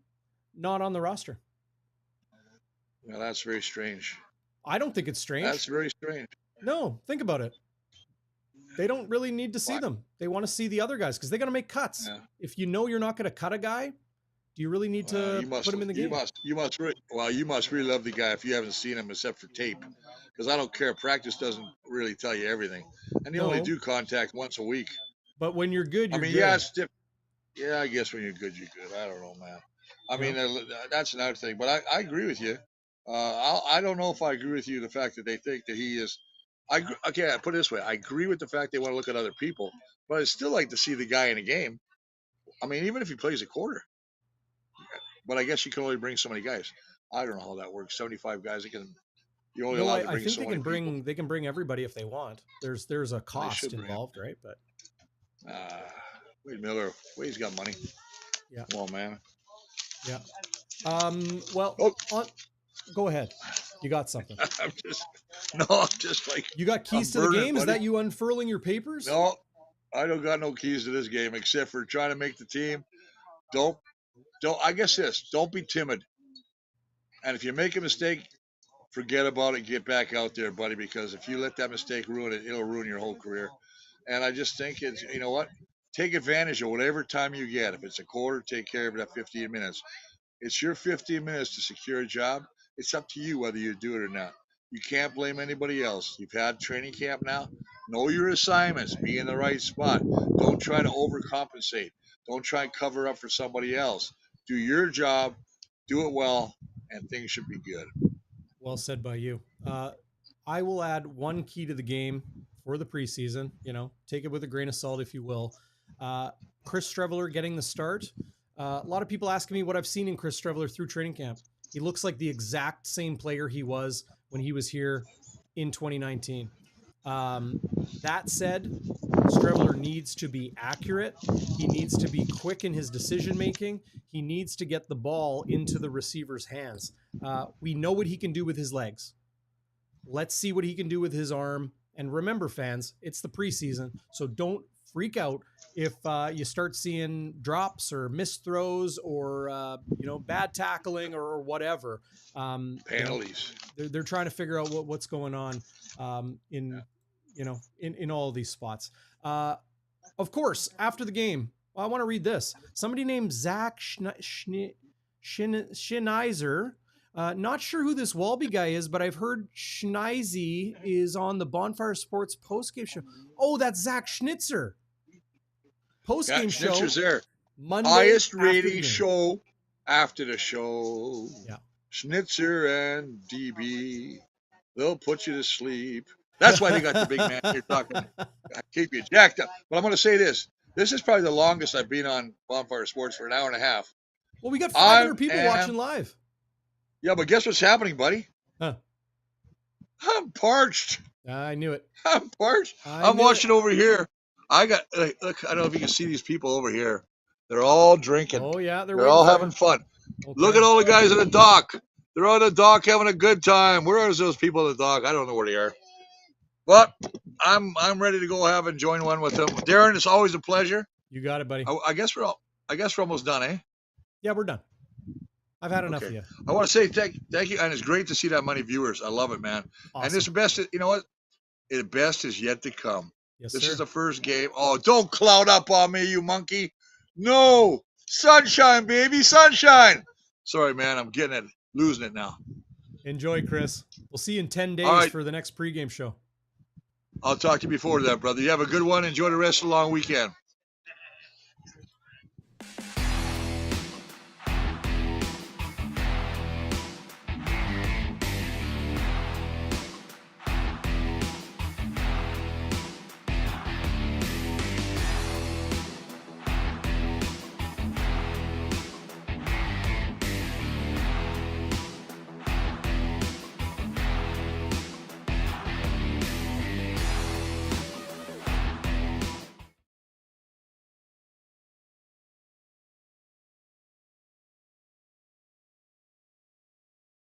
not on the roster. Well, that's very strange. I don't think it's strange. That's very strange. No, think about it. They don't really need to see them. They want to see the other guys because they're going to make cuts. Yeah. If you know you're not going to cut a guy, do you really need to put him in the game? You must really love the guy if you haven't seen him except for tape. Because I don't care. Practice doesn't really tell you everything. And they only do contact once a week. But when you're good, you're good. Yeah, it's different. Yeah, I guess when you're good, you're good. I don't know, man. I mean, that's another thing. But I agree with you. I don't know if I agree with you, the fact that they think that he is. I put it this way. I agree with the fact they want to look at other people. But I'd still like to see the guy in a game. I mean, even if he plays a quarter. But I guess you can only bring so many guys. I don't know how that works. 75 guys. You're only allowed to bring so many people. They can bring everybody if they want. There's a cost involved, right? But Wade Miller, Wade's got money. Yeah. Come on, man. Yeah. Go ahead. You got something. I'm just like. You got keys to the game? Is that you unfurling your papers? No, I don't got no keys to this game except for trying to make the team. I guess don't be timid. And if you make a mistake, forget about it. Get back out there, buddy, because if you let that mistake ruin it, it'll ruin your whole career. And I just think it's, you know what? Take advantage of whatever time you get. If it's a quarter, take care of it at 15 minutes. It's your 15 minutes to secure a job. It's up to you whether you do it or not. You can't blame anybody else. You've had training camp now. Know your assignments. Be in the right spot. Don't try to overcompensate. Don't try and cover up for somebody else. Do your job. Do it well, and things should be good. Well said by you. I will add one key to the game for the preseason. Take it with a grain of salt, if you will. Chris Streveler getting the start. A lot of people asking me what I've seen in Chris Streveler through training camp. He looks like the exact same player he was when he was here in 2019. That said, Streveler needs to be accurate. He needs to be quick in his decision-making. He needs to get the ball into the receiver's hands. We know what he can do with his legs. Let's see what he can do with his arm. And remember, fans, it's the preseason, so don't freak out if you start seeing drops or missed throws or bad tackling or whatever. Penalties. They're trying to figure out what's going on in all of these spots. Of course, after the game, I want to read this. Somebody named Zach Schneiser. Not sure who this Walby guy is, but I've heard Schneisy is on the Bonfire Sports postgame show. Oh, that's Zach Schnitzer. Postgame show. Schnitzer's there. Monday. Highest rating show after the show. Yeah. Schnitzer and DB. They'll put you to sleep. That's why they got the big man here talking. Keep you jacked up. But I'm going to say this. This is probably the longest I've been on Bonfire Sports for an hour and a half. Well, we got 500 people watching live. Yeah, but guess what's happening, buddy? Huh. I'm parched. I knew it. I'm parched. I'm watching over here. Look, I don't know if you can see these people over here. They're all drinking. Oh, yeah. They're all having fun. Okay. Look at all the guys on the dock. They're on the dock having a good time. Where are those people on the dock? I don't know where they are. But I'm ready to go have and join one with them. Darrin, it's always a pleasure. You got it, buddy. I guess we're almost done, eh? Yeah, we're done. I've had enough of you. I want to say thank you, and it's great to see that many viewers. I love it, man. Awesome. And this best, you know what? The best is yet to come. Yes, this sir. is the first game. Oh, don't cloud up on me, you monkey. No. Sunshine, baby, sunshine. Sorry, man. I'm getting it. Losing it now. Enjoy, Chris. We'll see you in 10 days for the next pregame show. I'll talk to you before that, brother. You have a good one. Enjoy the rest of the long weekend.